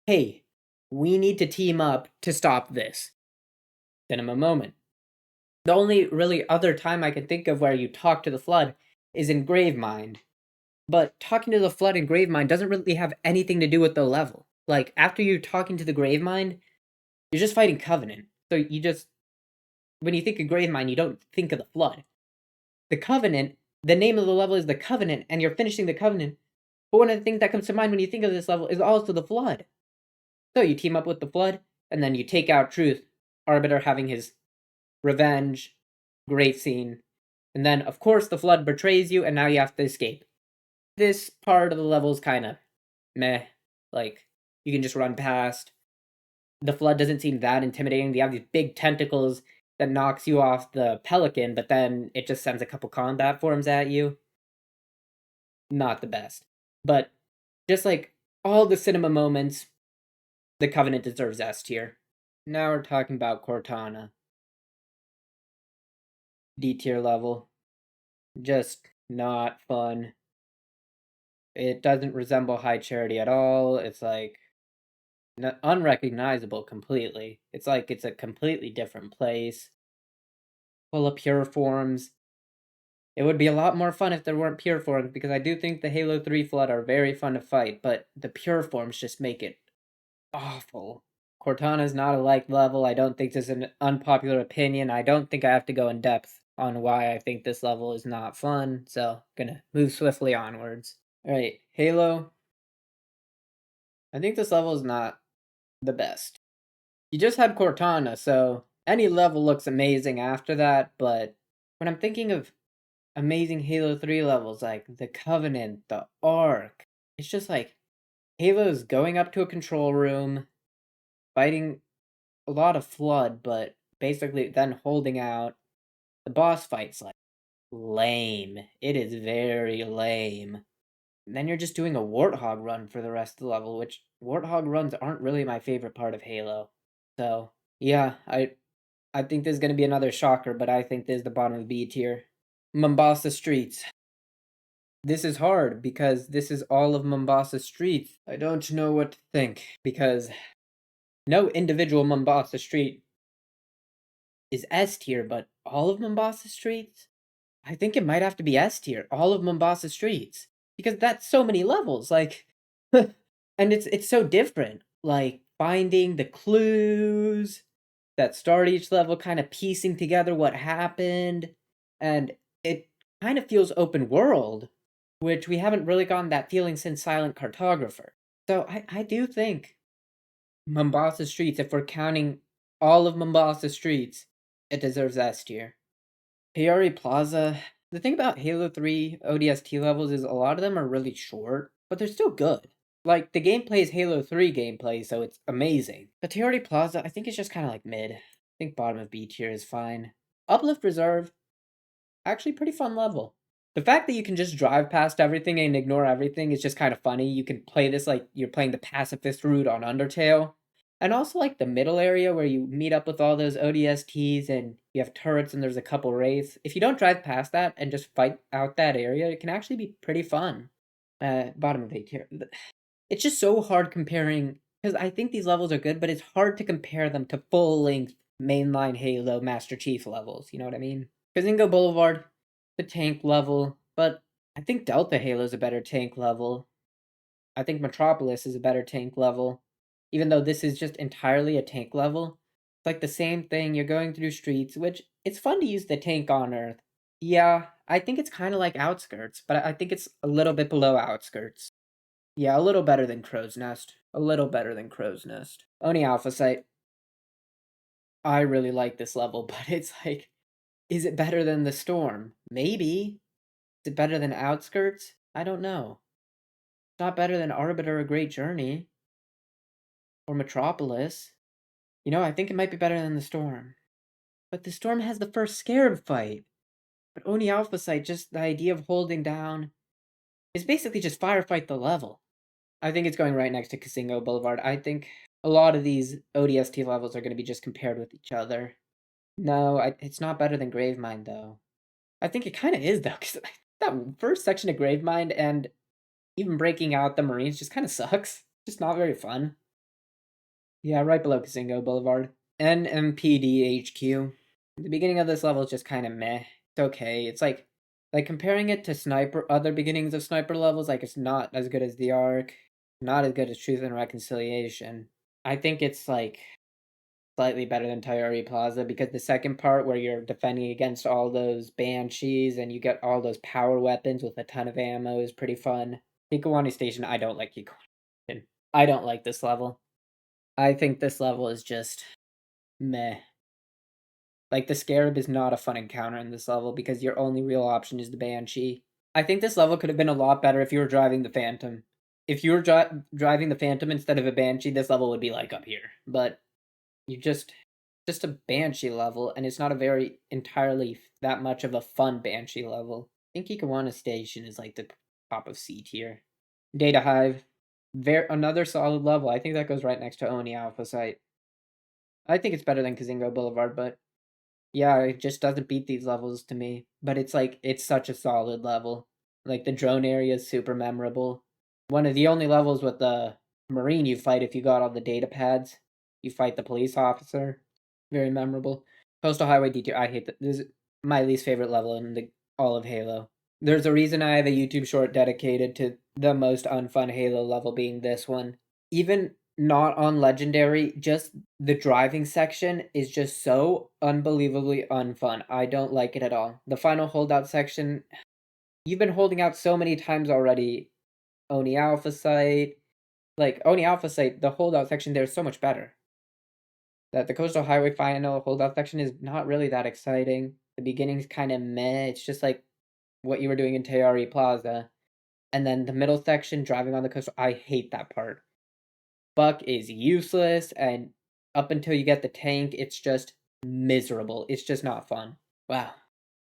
hey, we need to team up to stop this. Cinema moment. The only really other time I can think of where you talk to the Flood is in Gravemind. But talking to the Flood in Gravemind doesn't really have anything to do with the level. Like, after you're talking to the Gravemind, you're just fighting Covenant. So you just, when you think of Gravemind, you don't think of the Flood. The Covenant, the name of the level is the Covenant, and you're finishing the Covenant. But one of the things that comes to mind when you think of this level is also the Flood. So you team up with the Flood, and then you take out Truth, Arbiter having his revenge, great scene. And then, of course, the Flood betrays you, and now you have to escape. This part of the level is kind of meh. Like, you can just run past. The Flood doesn't seem that intimidating. They have these big tentacles that knocks you off the Pelican, but then it just sends a couple combat forms at you. Not the best. But just like all the cinema moments, the Covenant deserves S tier. Now we're talking about Cortana. D tier level. Just not fun. It doesn't resemble High Charity at all. It's like unrecognizable completely. It's like it's a completely different place. Full of pure forms. It would be a lot more fun if there weren't pure forms, because I do think the Halo 3 Flood are very fun to fight, but the pure forms just make it awful. Cortana's not a liked level. I don't think this is an unpopular opinion. I don't think I have to go in depth on why I think this level is not fun, so gonna move swiftly onwards. Alright, Halo. I think this level is not the best. You just had Cortana, so any level looks amazing after that, but when I'm thinking of amazing Halo 3 levels like the Covenant, the Ark, it's just like Halo's going up to a control room, fighting a lot of Flood, but basically then holding out. The boss fight's like lame. It is very lame. And then you're just doing a Warthog run for the rest of the level, which Warthog runs aren't really my favorite part of Halo. So, yeah, I think there's gonna be another shocker, but I think this is the bottom of B tier. Mombasa Streets. This is hard because this is all of Mombasa Streets. I don't know what to think because no individual Mombasa Street is S tier, but all of Mombasa Streets? I think it might have to be S tier, all of Mombasa Streets, because that's so many levels, like, and it's so different, like finding the clues that start each level, kind of piecing together what happened, and it kind of feels open world, which we haven't really gotten that feeling since Silent Cartographer. So I do think Mombasa Streets, if we're counting all of Mombasa Streets, it deserves S tier. Peori Plaza. The thing about Halo 3 ODST levels is a lot of them are really short, but they're still good. Like, the gameplay is Halo 3 gameplay, so it's amazing. But Peori Plaza, I think it's just kind of like mid. I think bottom of B tier is fine. Uplift Reserve, actually pretty fun level. The fact that you can just drive past everything and ignore everything is just kind of funny. You can play this like you're playing the pacifist route on Undertale. And also like the middle area where you meet up with all those ODSTs and you have turrets and there's a couple wraiths. If you don't drive past that and just fight out that area, it can actually be pretty fun. Bottom of A tier. It's just so hard comparing, because I think these levels are good, but it's hard to compare them to full-length mainline Halo Master Chief levels, you know what I mean? Kazinga Boulevard, the tank level, but I think Delta Halo is a better tank level. I think Metropolis is a better tank level. Even though this is just entirely a tank level, It's like the same thing, you're going through streets, which it's fun to use the tank on Earth. Yeah, I think it's kinda like Outskirts, but I think it's a little bit below Outskirts. Yeah, a little better than Crow's Nest. A little better than Crow's Nest. Oni Alpha Site. I really like this level, but it's like, is it better than The Storm? Maybe. Is it better than Outskirts? I don't know. It's not better than Arbiter: A Great Journey or Metropolis. I think it might be better than The Storm. But The Storm has the first Scarab fight. But Oni Alpha Site, just the idea of holding down, is basically just firefight the level. I think it's going right next to Casino Boulevard. I think a lot of these ODST levels are going to be just compared with each other. No, it's not better than Gravemind, though. I think it kind of is, though, because that first section of Gravemind and even breaking out the Marines just kind of sucks. Just not very fun. Yeah, right below Casino Boulevard. NMPD HQ. The beginning of this level is just kind of meh. It's okay. It's like comparing it to Sniper, other beginnings of Sniper levels, like it's not as good as the Ark, not as good as Truth and Reconciliation. I think it's like slightly better than Tayari Plaza because the second part where you're defending against all those banshees and you get all those power weapons with a ton of ammo is pretty fun. Hikawani Station, I don't like Hikawani Station. I don't like this level. I think this level is just meh. Like the Scarab is not a fun encounter in this level because your only real option is the Banshee. I think this level could have been a lot better if you were driving the Phantom. If you were driving the Phantom instead of a Banshee, this level would be like up here. But you just a Banshee level, and it's not a very entirely that much of a fun Banshee level. I think Ikawana Station is like the top of C tier. Data Hive, another solid level. I think that goes right next to Oni Alpha Site. I think it's better than Kazingo Boulevard, but yeah, it just doesn't beat these levels to me. But it's like it's such a solid level. Like the drone area is super memorable. One of the only levels with the Marine you fight if you got all the data pads. You fight the police officer. Very memorable. Coastal Highway Detour. I hate that. This is my least favorite level in all of Halo. There's a reason I have a YouTube short dedicated to the most unfun Halo level being this one. Even not on Legendary, just the driving section is just so unbelievably unfun. I don't like it at all. The final holdout section, you've been holding out so many times already. Oni Alpha Site. Like, Oni Alpha Site, the holdout section there is so much better. That the Coastal Highway final holdout section is not really that exciting. The beginning's kind of meh. It's just like what you were doing in Tayari Plaza. And then the middle section, driving on the coast, I hate that part. Buck is useless, and up until you get the tank, it's just miserable. It's just not fun. Wow.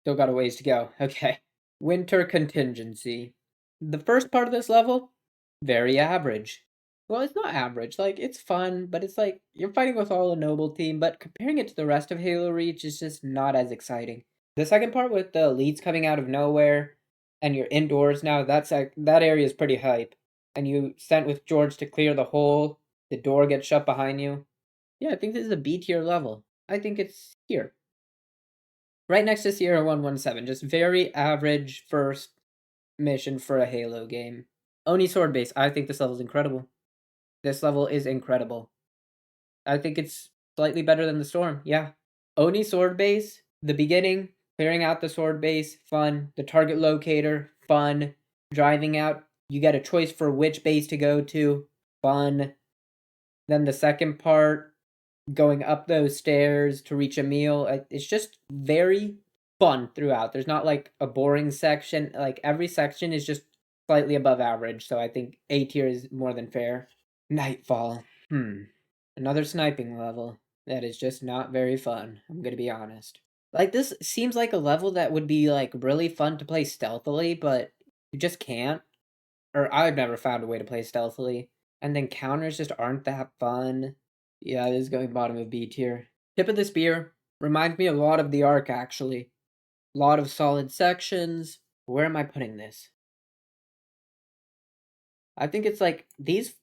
Still got a ways to go. Okay. Winter Contingency. The first part of this level, very average. Well, it's not average. Like, it's fun, but it's like you're fighting with all a noble team, but comparing it to the rest of Halo Reach is just not as exciting. The second part with the elites coming out of nowhere and you're indoors now, that area is pretty hype. And you sent with George to clear the hole, the door gets shut behind you. Yeah, I think this is a B tier level. I think it's here. Right next to Sierra 117, just very average first mission for a Halo game. Oni Sword Base, I think this level is incredible. This level is incredible. I think it's slightly better than the Storm, yeah. Oni Sword Base, the beginning, clearing out the sword base, fun. The target locator, fun. Driving out, you get a choice for which base to go to, fun. Then the second part, going up those stairs to reach a meal, it's just very fun throughout. There's not like a boring section. Like every section is just slightly above average, so I think A tier is more than fair. Nightfall. Another sniping level that is just not very fun, I'm gonna be honest. Like, this seems like a level that would be, like, really fun to play stealthily, but you just can't. Or I've never found a way to play stealthily. And then counters just aren't that fun. Yeah, this is going bottom of B tier. Tip of the Spear reminds me a lot of the Arc, actually. A lot of solid sections. Where am I putting this? I think it's like these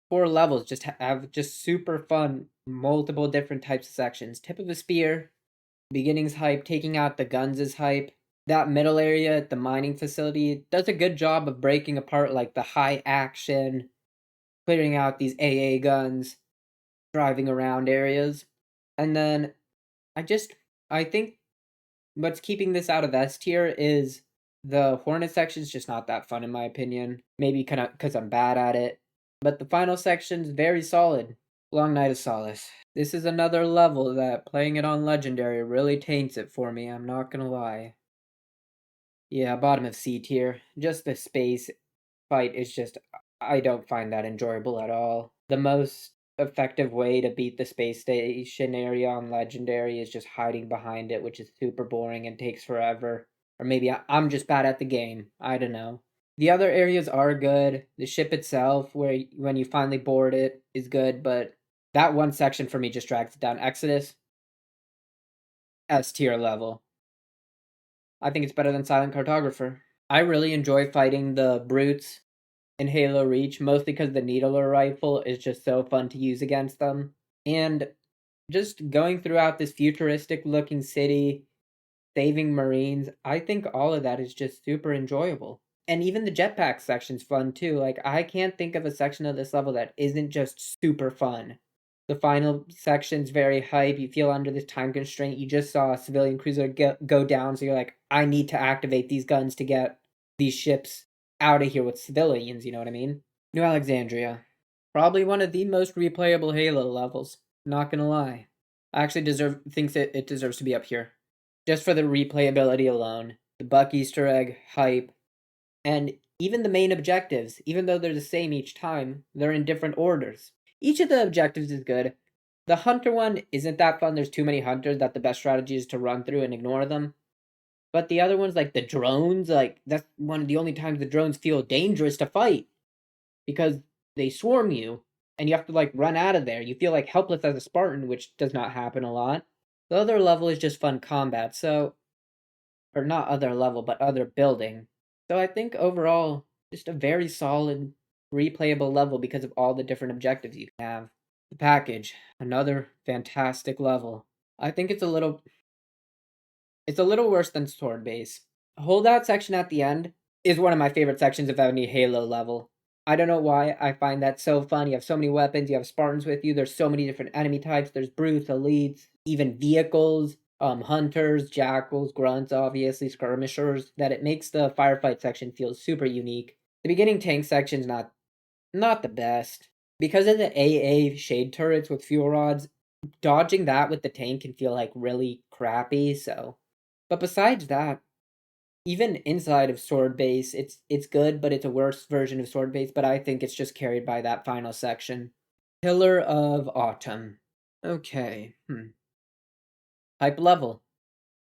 4 levels just have just super fun, multiple different types of sections. Tip of the Spear, beginning's hype, taking out the guns is hype. That middle area at the mining facility does a good job of breaking apart like the high action, clearing out these AA guns, driving around areas. And then I just I think what's keeping this out of S tier is the Hornet section's just not that fun in my opinion. Maybe kinda because I'm bad at it. But the final section's very solid. Long Night of Solace. This is another level that playing it on Legendary really taints it for me, I'm not gonna lie. Yeah, bottom of C tier. Just the space fight is just I don't find that enjoyable at all. The most effective way to beat the space station area on Legendary is just hiding behind it, which is super boring and takes forever. Or maybe I'm just bad at the game. I don't know. The other areas are good. The ship itself, when you finally board it, is good, but that one section for me just drags it down. Exodus, S tier level. I think it's better than Silent Cartographer. I really enjoy fighting the brutes in Halo Reach, mostly because the needler rifle is just so fun to use against them. And just going throughout this futuristic looking city, saving Marines, I think all of that is just super enjoyable. And even the jetpack section's fun too. Like, I can't think of a section of this level that isn't just super fun. The final section's very hype. You feel under this time constraint. You just saw a civilian cruiser go down, so you're like, I need to activate these guns to get these ships out of here with civilians, you know what I mean? New Alexandria. Probably one of the most replayable Halo levels. Not gonna lie. I actually thinks it deserves to be up here. Just for the replayability alone. The Buck Easter egg, hype, and even the main objectives, even though they're the same each time, they're in different orders. Each of the objectives is good. The hunter one isn't that fun. There's too many hunters that the best strategy is to run through and ignore them. But the other ones, like the drones, like that's one of the only times the drones feel dangerous to fight because they swarm you and you have to like run out of there. You feel like helpless as a Spartan, which does not happen a lot. The other level is just fun combat, so or not other level, but other building. So I think overall, just a very solid, replayable level because of all the different objectives you can have. The package, another fantastic level. I think it's a little worse than Sword Base. Holdout section at the end is one of my favorite sections of any Halo level. I don't know why, I find that so fun. You have so many weapons, you have Spartans with you, there's so many different enemy types, there's brutes, elites, even vehicles, hunters, jackals, grunts, obviously, skirmishers, that it makes the firefight section feel super unique. The beginning tank section's not the best. Because of the AA shade turrets with fuel rods, dodging that with the tank can feel like really crappy, so. But besides that, even inside of Sword Base, it's good, but it's a worse version of Sword Base, but I think it's just carried by that final section. Pillar of Autumn. Okay. Hype level.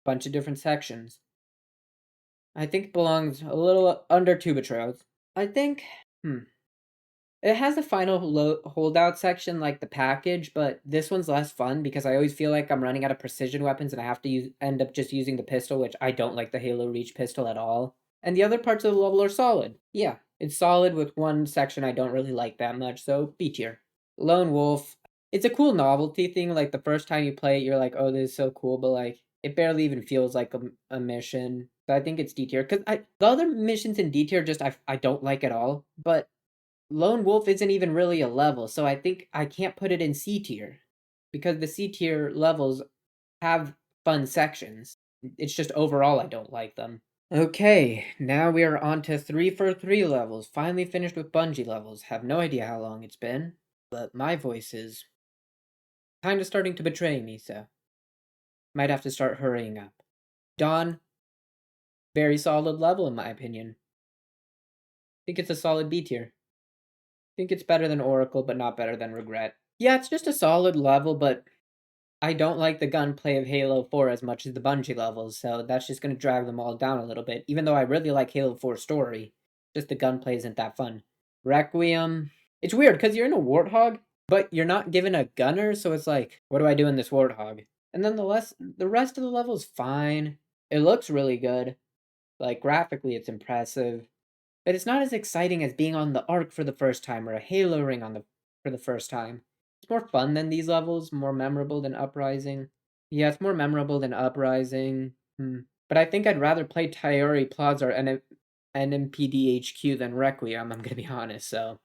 Bunch of different sections. I think it belongs a little under two betrothed. I think it has a final holdout section like the package, but this one's less fun because I always feel like I'm running out of precision weapons and I have to end up just using the pistol, which I don't like the Halo Reach pistol at all. And the other parts of the level are solid. Yeah, it's solid with one section I don't really like that much, so B tier. Lone Wolf. It's a cool novelty thing. Like the first time you play it, you're like, oh, this is so cool, but like it barely even feels like a mission. So I think it's D tier because the other missions in D tier just I don't like at all. But Lone Wolf isn't even really a level, so I think I can't put it in C tier because the C tier levels have fun sections. It's just overall I don't like them. Okay, now we are on to 3 for 3 levels. Finally finished with Bungie levels. Have no idea how long it's been, but my voice is kind of starting to betray me, so might have to start hurrying up. Dawn, very solid level in my opinion. Think it's a solid B tier. Think it's better than Oracle, but not better than Regret. Yeah, it's just a solid level, but I don't like the gunplay of Halo 4 as much as the Bungie levels, so that's just going to drag them all down a little bit, even though I really like Halo 4's story. Just the gunplay isn't that fun. Requiem. It's weird, because you're in a Warthog, but you're not given a gunner, so it's like, what do I do in this Warthog? And then the rest of the level is fine. It looks really good. Like, graphically, it's impressive. But it's not as exciting as being on the Ark for the first time, or a Halo ring for the first time. It's more fun than these levels, more memorable than Uprising. Yeah, it's more memorable than Uprising. But I think I'd rather play Tyori Plaza or NMPDHQ than Requiem, I'm gonna be honest, so.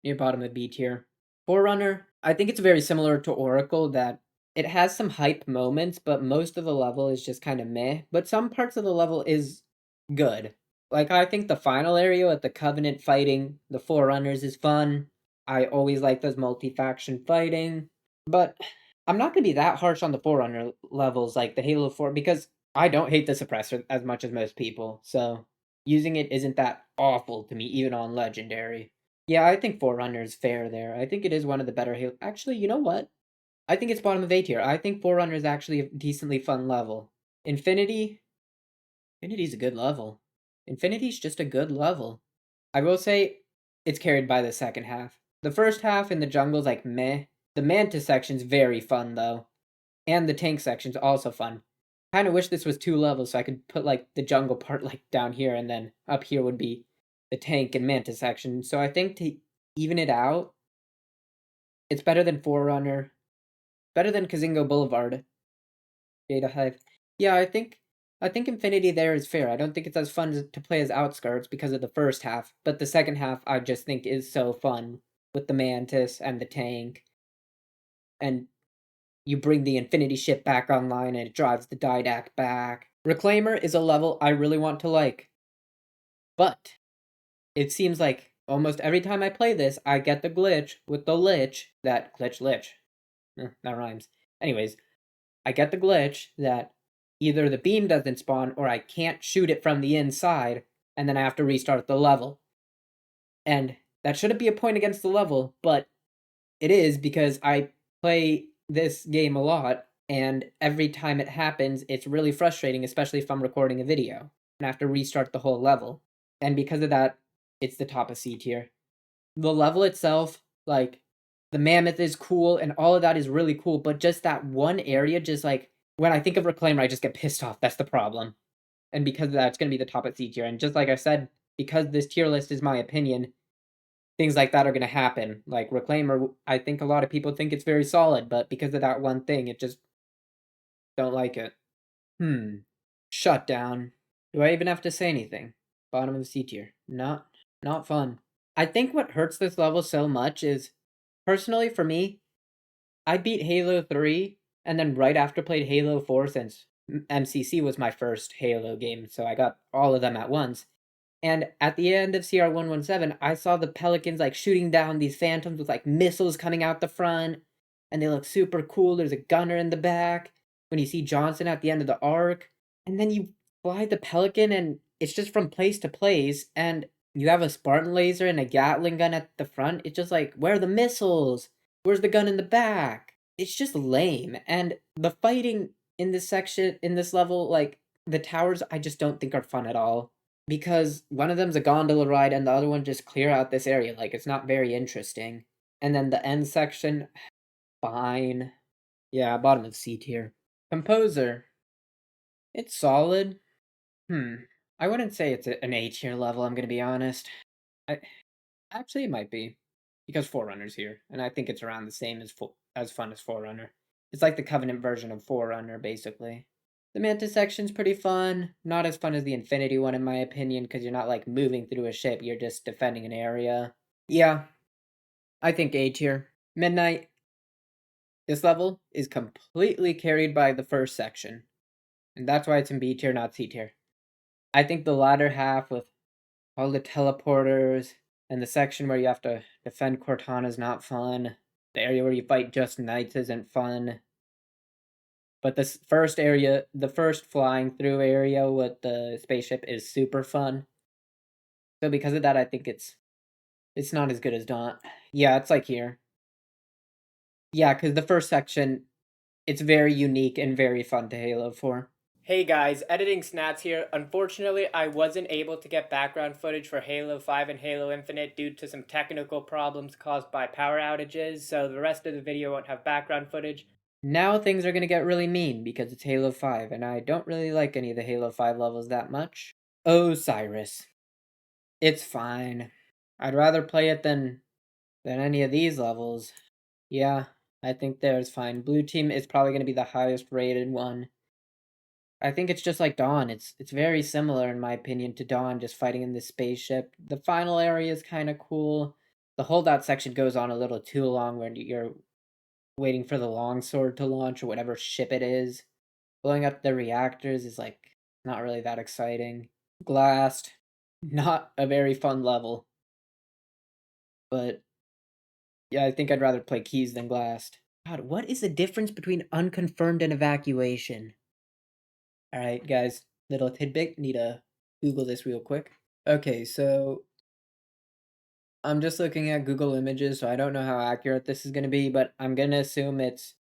Near bottom of B tier. Forerunner, I think it's very similar to Oracle that It has some hype moments, but most of the level is just kind of meh. But some parts of the level is good. Like, I think the final area with the Covenant fighting the Forerunners is fun. I always like those multi-faction fighting. But I'm not going to be that harsh on the Forerunner levels like the Halo 4 because I don't hate the Suppressor as much as most people. So using it isn't that awful to me, even on Legendary. Yeah, I think Forerunner is fair there. I think it is one of the better Halo. Actually, you know what? I think it's bottom of A tier. I think Forerunner is actually a decently fun level. Infinity, Infinity's a good level. Infinity's just a good level. I will say it's carried by the second half. The first half in the jungle's like meh. The Mantis section's very fun though. And the tank section's also fun. Kinda wish this was 2 levels so I could put like the jungle part like down here and then up here would be the tank and Mantis section. So I think to even it out, it's better than Forerunner, better than Kazingo Boulevard. Data Hive. Yeah, I think Infinity there is fair. I don't think it's as fun to play as Outskirts because of the first half, but the second half I just think is so fun with the Mantis and the tank, and you bring the Infinity ship back online and it drives the Didac back. Reclaimer is a level I really want to like, but it seems like almost every time I play this, I get the glitch with the lich that glitch lich. That rhymes. Anyways, I get the glitch that either the beam doesn't spawn or I can't shoot it from the inside, and then I have to restart the level. And that shouldn't be a point against the level, but it is because I play this game a lot, and every time it happens, it's really frustrating, especially if I'm recording a video and I have to restart the whole level. And because of that, it's the top of C tier. The level itself, like the mammoth is cool and all of that is really cool, but just that one area, just like when I think of Reclaimer, I just get pissed off. That's the problem. And because of that, it's gonna be the top of C tier. And just like I said, because this tier list is my opinion, things like that are gonna happen. Like Reclaimer, I think a lot of people think it's very solid, but because of that one thing, it just don't like it. Shutdown. Do I even have to say anything? Bottom of the C tier. Not fun. I think what hurts this level so much is, personally for me, I beat Halo 3 and then right after played Halo 4 since MCC was my first Halo game, so I got all of them at once. And at the end of CR117, I saw the Pelicans like shooting down these phantoms with like missiles coming out the front, and they look super cool. There's a gunner in the back. When you see Johnson at the end of the arc, and then you fly the Pelican, and it's just from place to place, and you have a Spartan laser and a Gatling gun at the front. It's just like, where are the missiles? Where's the gun in the back? It's just lame. And the fighting in this section, in this level, like the towers, I just don't think are fun at all because one of them's a gondola ride and the other one just clear out this area. Like it's not very interesting. And then the end section, fine. Yeah, bottom of C tier. Composer, it's solid. I wouldn't say it's an A tier level. I'm gonna be honest. I actually it might be because Forerunner's here, and I think it's around the same as fun as Forerunner. It's like the Covenant version of Forerunner, basically. The Mantis section's pretty fun. Not as fun as the Infinity one, in my opinion, because you're not like moving through a ship, you're just defending an area. Yeah, I think A tier. Midnight. This level is completely carried by the first section, and that's why it's in B tier, not C tier. I think the latter half with all the teleporters and the section where you have to defend Cortana is not fun. The area where you fight just knights isn't fun. But this first area, the first flying through area with the spaceship is super fun. So because of that, I think it's not as good as Daunt. Yeah, it's like here. Yeah, because the first section, it's very unique and very fun to Halo 4. Hey guys, editing Snats here. Unfortunately, I wasn't able to get background footage for Halo 5 and Halo Infinite due to some technical problems caused by power outages, so the rest of the video won't have background footage. Now things are gonna get really mean because it's Halo 5, and I don't really like any of the Halo 5 levels that much. Osiris. It's fine. I'd rather play it than any of these levels. Yeah, I think there's fine. Blue team is probably gonna be the highest rated one. I think it's just like Dawn. It's very similar in my opinion to Dawn, just fighting in this spaceship. The final area is kind of cool. The holdout section goes on a little too long when you're waiting for the longsword to launch or whatever ship it is. Blowing up the reactors is like not really that exciting. Glast, not a very fun level. But yeah, I think I'd rather play Keys than Glast. God, what is the difference between unconfirmed and evacuation? Alright, guys, little tidbit. Need to Google this real quick. Okay, so I'm just looking at Google Images, so I don't know how accurate this is going to be, but I'm going to assume it's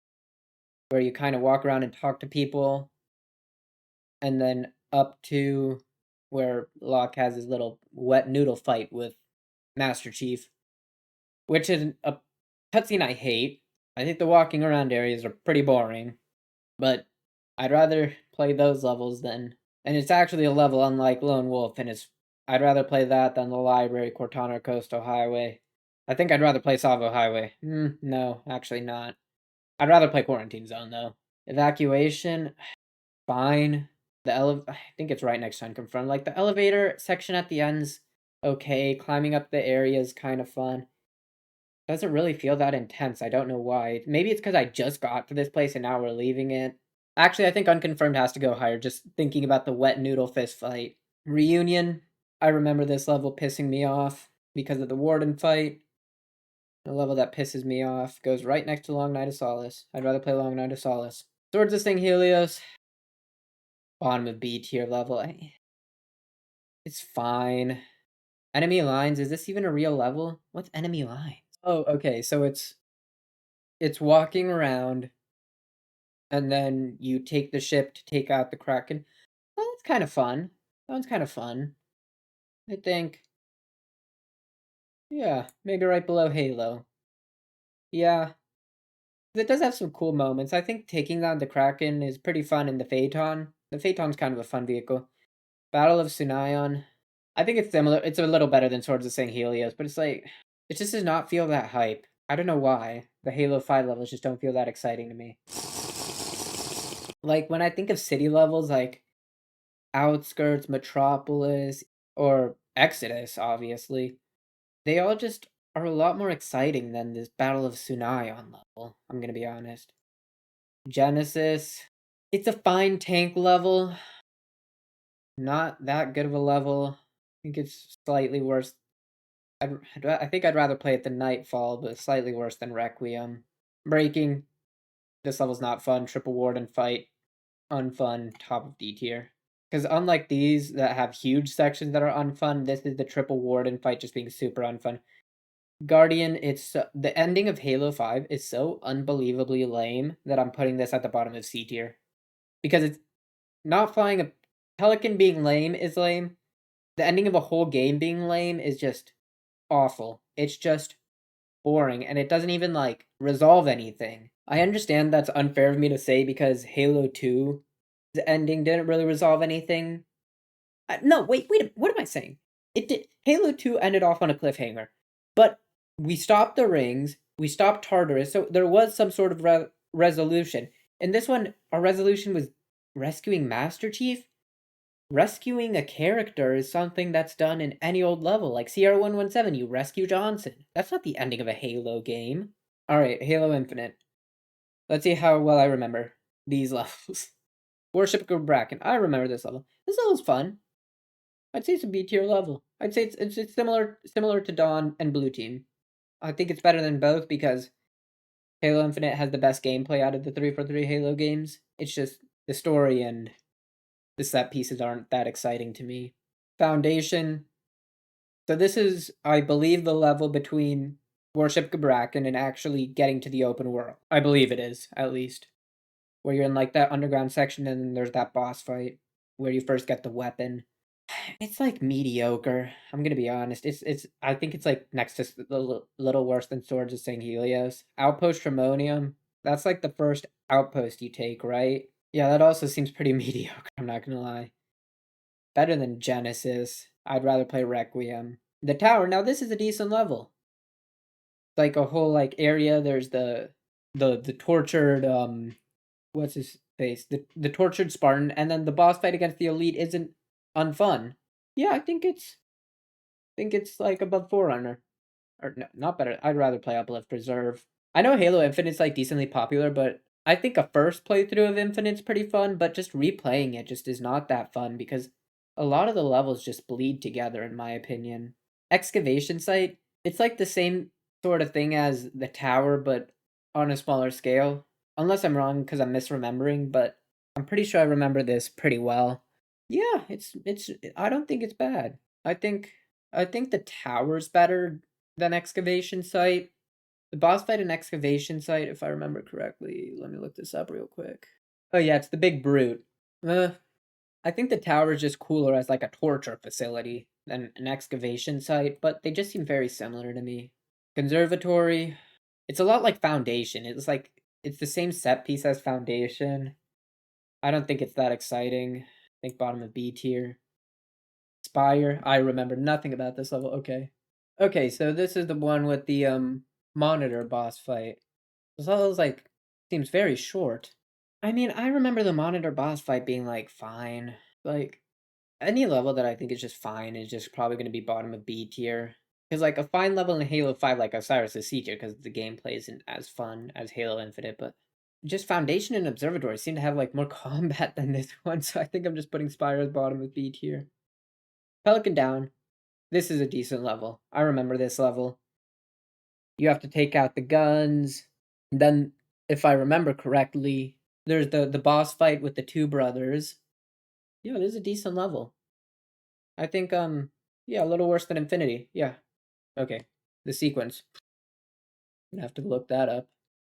where you kind of walk around and talk to people, and then up to where Locke has his little wet noodle fight with Master Chief, which is a cutscene I hate. I think the walking around areas are pretty boring, but I'd rather play those levels than. And it's actually a level unlike Lone Wolf, and I'd rather play that than the Library, Cortana Coastal Highway. I think I'd rather play Savo Highway. No, actually not. I'd rather play Quarantine Zone, though. Evacuation, fine. I think it's right next to Unconfirmed. Like, the elevator section at the end's okay. Climbing up the area is kind of fun. Doesn't really feel that intense. I don't know why. Maybe it's because I just got to this place and now we're leaving it. Actually, I think Unconfirmed has to go higher, just thinking about the wet noodle fist fight. Reunion, I remember this level pissing me off because of the Warden fight. The level that pisses me off goes right next to Long Night of Solace. I'd rather play Long Night of Solace. Swords of St. Helios, bottom of B tier level. It's fine. Enemy lines, is this even a real level? What's enemy lines? Oh, okay, so it's walking around and then you take the ship to take out the Kraken. Well, that's kind of fun. That one's kind of fun. I think. Yeah, maybe right below Halo. Yeah, it does have some cool moments. I think taking down the Kraken is pretty fun in the Phaeton. The Phaeton's kind of a fun vehicle. Battle of Sunayon. I think it's similar. It's a little better than Swords of St. Helios, but it's like, it just does not feel that hype. I don't know why. The Halo 5 levels just don't feel that exciting to me. Like, when I think of city levels, like Outskirts, Metropolis, or Exodus, obviously, they all just are a lot more exciting than this Battle of Sunayon level, I'm gonna be honest. Genesis, it's a fine tank level. Not that good of a level. I think it's slightly worse. I think I'd rather play it than Nightfall, but slightly worse than Requiem. Breaking, this level's not fun. Triple Warden fight, unfun, top of D tier. Because unlike these that have huge sections that are unfun, this is the Triple Warden fight just being super unfun. Guardian, the ending of Halo 5 is so unbelievably lame that I'm putting this at the bottom of C tier. Because it's not flying a Pelican being lame is lame. The ending of a whole game being lame is just awful. It's just boring and it doesn't even like resolve anything. I understand that's unfair of me to say because Halo 2 the ending didn't really resolve anything. No, wait, what am I saying? It did. Halo 2 ended off on a cliffhanger, but we stopped the rings, we stopped Tartarus, so there was some sort of resolution. In this one, our resolution was rescuing Master Chief. Rescuing a character is something that's done in any old level, like Sierra 117, you rescue Johnson. That's not the ending of a Halo game. Alright, Halo Infinite. Let's see how well I remember these levels. Worship of Bracken. I remember this level. This level's fun. I'd say it's a B tier level. I'd say it's similar to Dawn and Blue Team. I think it's better than both because Halo Infinite has the best gameplay out of the 343 Halo games. It's just the story and the set pieces aren't that exciting to me. Foundation. So this is, I believe, the level between Worship Gabrakan and actually getting to the open world. I believe it is, at least. Where you're in like that underground section and then there's that boss fight where you first get the weapon. It's like mediocre. I'm gonna be honest. I think it's like next to the little worse than Swords of St. Helios. Outpost Tremonium. That's like the first outpost you take, right? Yeah, that also seems pretty mediocre, I'm not gonna lie. Better than Genesis. I'd rather play Requiem. The tower, now this is a decent level. Like a whole like area, there's the tortured what's his face? The tortured Spartan, and then the boss fight against the elite isn't unfun. Yeah, I think it's like above Forerunner. Or no, not better. I'd rather play Uplift Preserve. I know Halo Infinite's like decently popular, but I think a first playthrough of Infinite's pretty fun, but just replaying it just is not that fun because a lot of the levels just bleed together, in my opinion. Excavation Site, it's like the same sort of thing as the tower, but on a smaller scale. Unless I'm wrong because I'm misremembering, but I'm pretty sure I remember this pretty well. Yeah, it's I don't think it's bad. I think I think the tower's better than Excavation Site. The boss fight in Excavation Site, if I remember correctly. Let me look this up real quick. Oh yeah, it's the big brute. Uh, I think the tower is just cooler as like a torture facility than an excavation site, but they just seem very similar to me. Conservatory, it's a lot like Foundation. It's the same set piece as Foundation. I don't think it's that exciting. I think bottom of B tier. Spire, I remember nothing about this level. Okay. Okay, so this is the one with the monitor boss fight. This level's like seems very short. I mean, I remember the monitor boss fight being like fine. Like any level that I think is just fine is just probably going to be bottom of B tier. Because like a fine level in Halo 5 like Osiris is C tier because the gameplay isn't as fun as Halo Infinite, but just Foundation and Observatory seem to have like more combat than this one, so I think I'm just putting Spire as bottom of B tier. Pelican Down. This is a decent level. I remember this level. You have to take out the guns. And then, if I remember correctly, there's the boss fight with the two brothers. Yeah, this is a decent level. I think yeah, a little worse than Infinity. Yeah. Okay. The sequence. I have to look that up.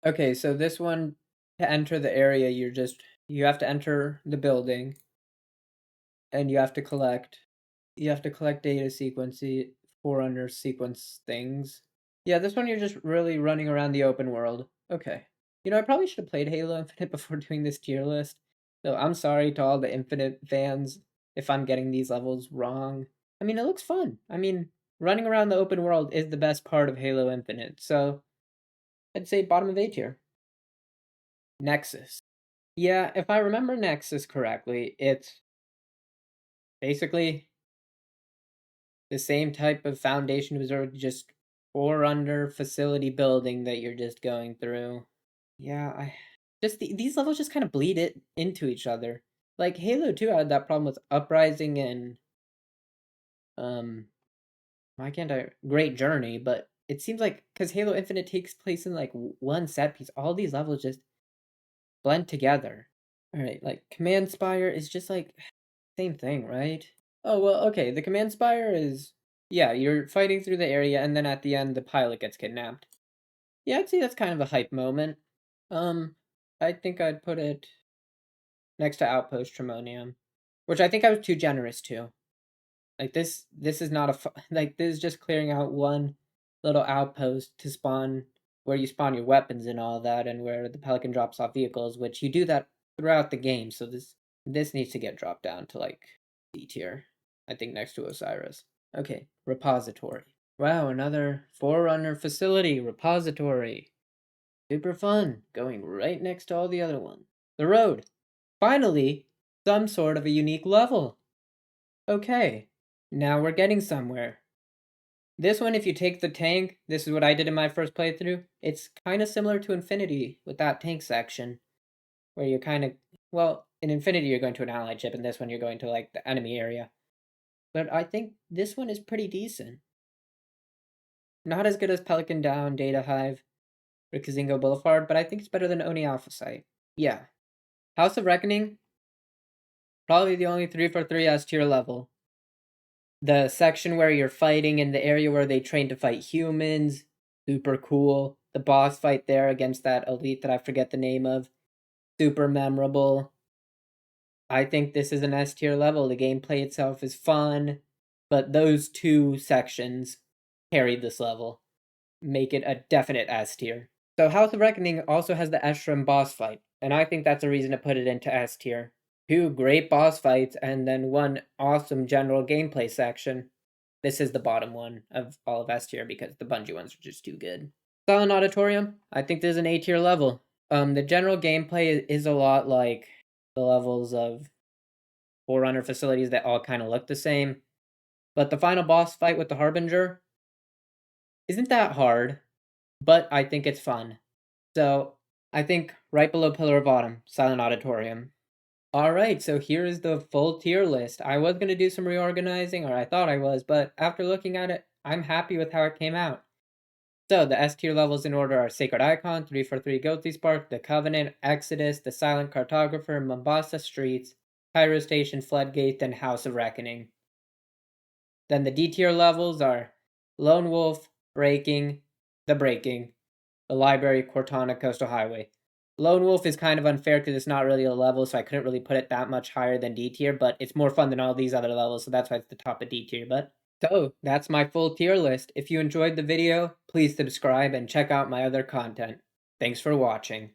Okay, so this one to enter the area you have to enter the building and you have to collect data sequence forerunner sequence things. Yeah, this one you're just really running around the open world. Okay. You know, I probably should have played Halo Infinite before doing this tier list. So I'm sorry to all the Infinite fans if I'm getting these levels wrong. I mean, it looks fun. I mean, running around the open world is the best part of Halo Infinite. So I'd say bottom of A tier. Nexus. Yeah, if I remember Nexus correctly, it's basically the same type of Foundation Observer, just under facility building that you're just going through. Yeah, I just these levels just kind of bleed it into each other. Like Halo 2 had that problem with Uprising and um why can't I Great Journey, but it seems like cuz Halo Infinite takes place in like one set piece, all these levels just blend together. All right, like Command Spire is just like same thing, right? Oh, well, okay. The Command Spire is yeah, you're fighting through the area and then at the end the pilot gets kidnapped. Yeah, I'd say that's kind of a hype moment. Um I think I'd put it next to Outpost Tremonium, which I think I was too generous to. Like this is not like this is just clearing out one little outpost to spawn where you spawn your weapons and all that, and where the Pelican drops off vehicles, which you do that throughout the game. So this needs to get dropped down to like D tier. I think next to Osiris. Okay, repository. Wow, another Forerunner facility repository. Super fun, going right next to all the other ones. The road. Finally, some sort of a unique level. Okay, now we're getting somewhere. This one, if you take the tank, this is what I did in my first playthrough. It's kind of similar to Infinity with that tank section, where you're kind of, well, in Infinity you're going to an allied ship, and this one you're going to like the enemy area. But I think this one is pretty decent. Not as good as Pelican Down, Data Hive, or Kazingo Boulevard, but I think it's better than Oni Alpha Site. Yeah. House of Reckoning, probably the only 3 for 3 S tier level. The section where you're fighting in the area where they train to fight humans, super cool. The boss fight there against that elite that I forget the name of, super memorable. I think this is an S tier level. The gameplay itself is fun, but those two sections carried this level, make it a definite S tier. So House of Reckoning also has the Eshram boss fight, and I think that's a reason to put it into S tier. Two great boss fights and then one awesome general gameplay section. This is the bottom one of all of S tier because the Bungie ones are just too good. Silent Auditorium, I think this is an A tier level. The general gameplay is a lot like the levels of Forerunner facilities that all kind of look the same. But the final boss fight with the Harbinger isn't that hard, but I think it's fun. So I think right below Pillar of Autumn, Silent Auditorium. Alright, so here is the full tier list. I was going to do some reorganizing, or I thought I was, but after looking at it, I'm happy with how it came out. So the S tier levels in order are Sacred Icon, 343 Guilty Spark, The Covenant, Exodus, The Silent Cartographer, Mombasa Streets, Cairo Station, Floodgate, and House of Reckoning. Then the D tier levels are Lone Wolf, Breaking, The Breaking, The Library, Cortana, Coastal Highway. Lone Wolf is kind of unfair because it's not really a level, so I couldn't really put it that much higher than D tier, but it's more fun than all these other levels, so that's why it's the top of D tier. But so that's my full tier list. If you enjoyed the video, please subscribe and check out my other content. Thanks for watching.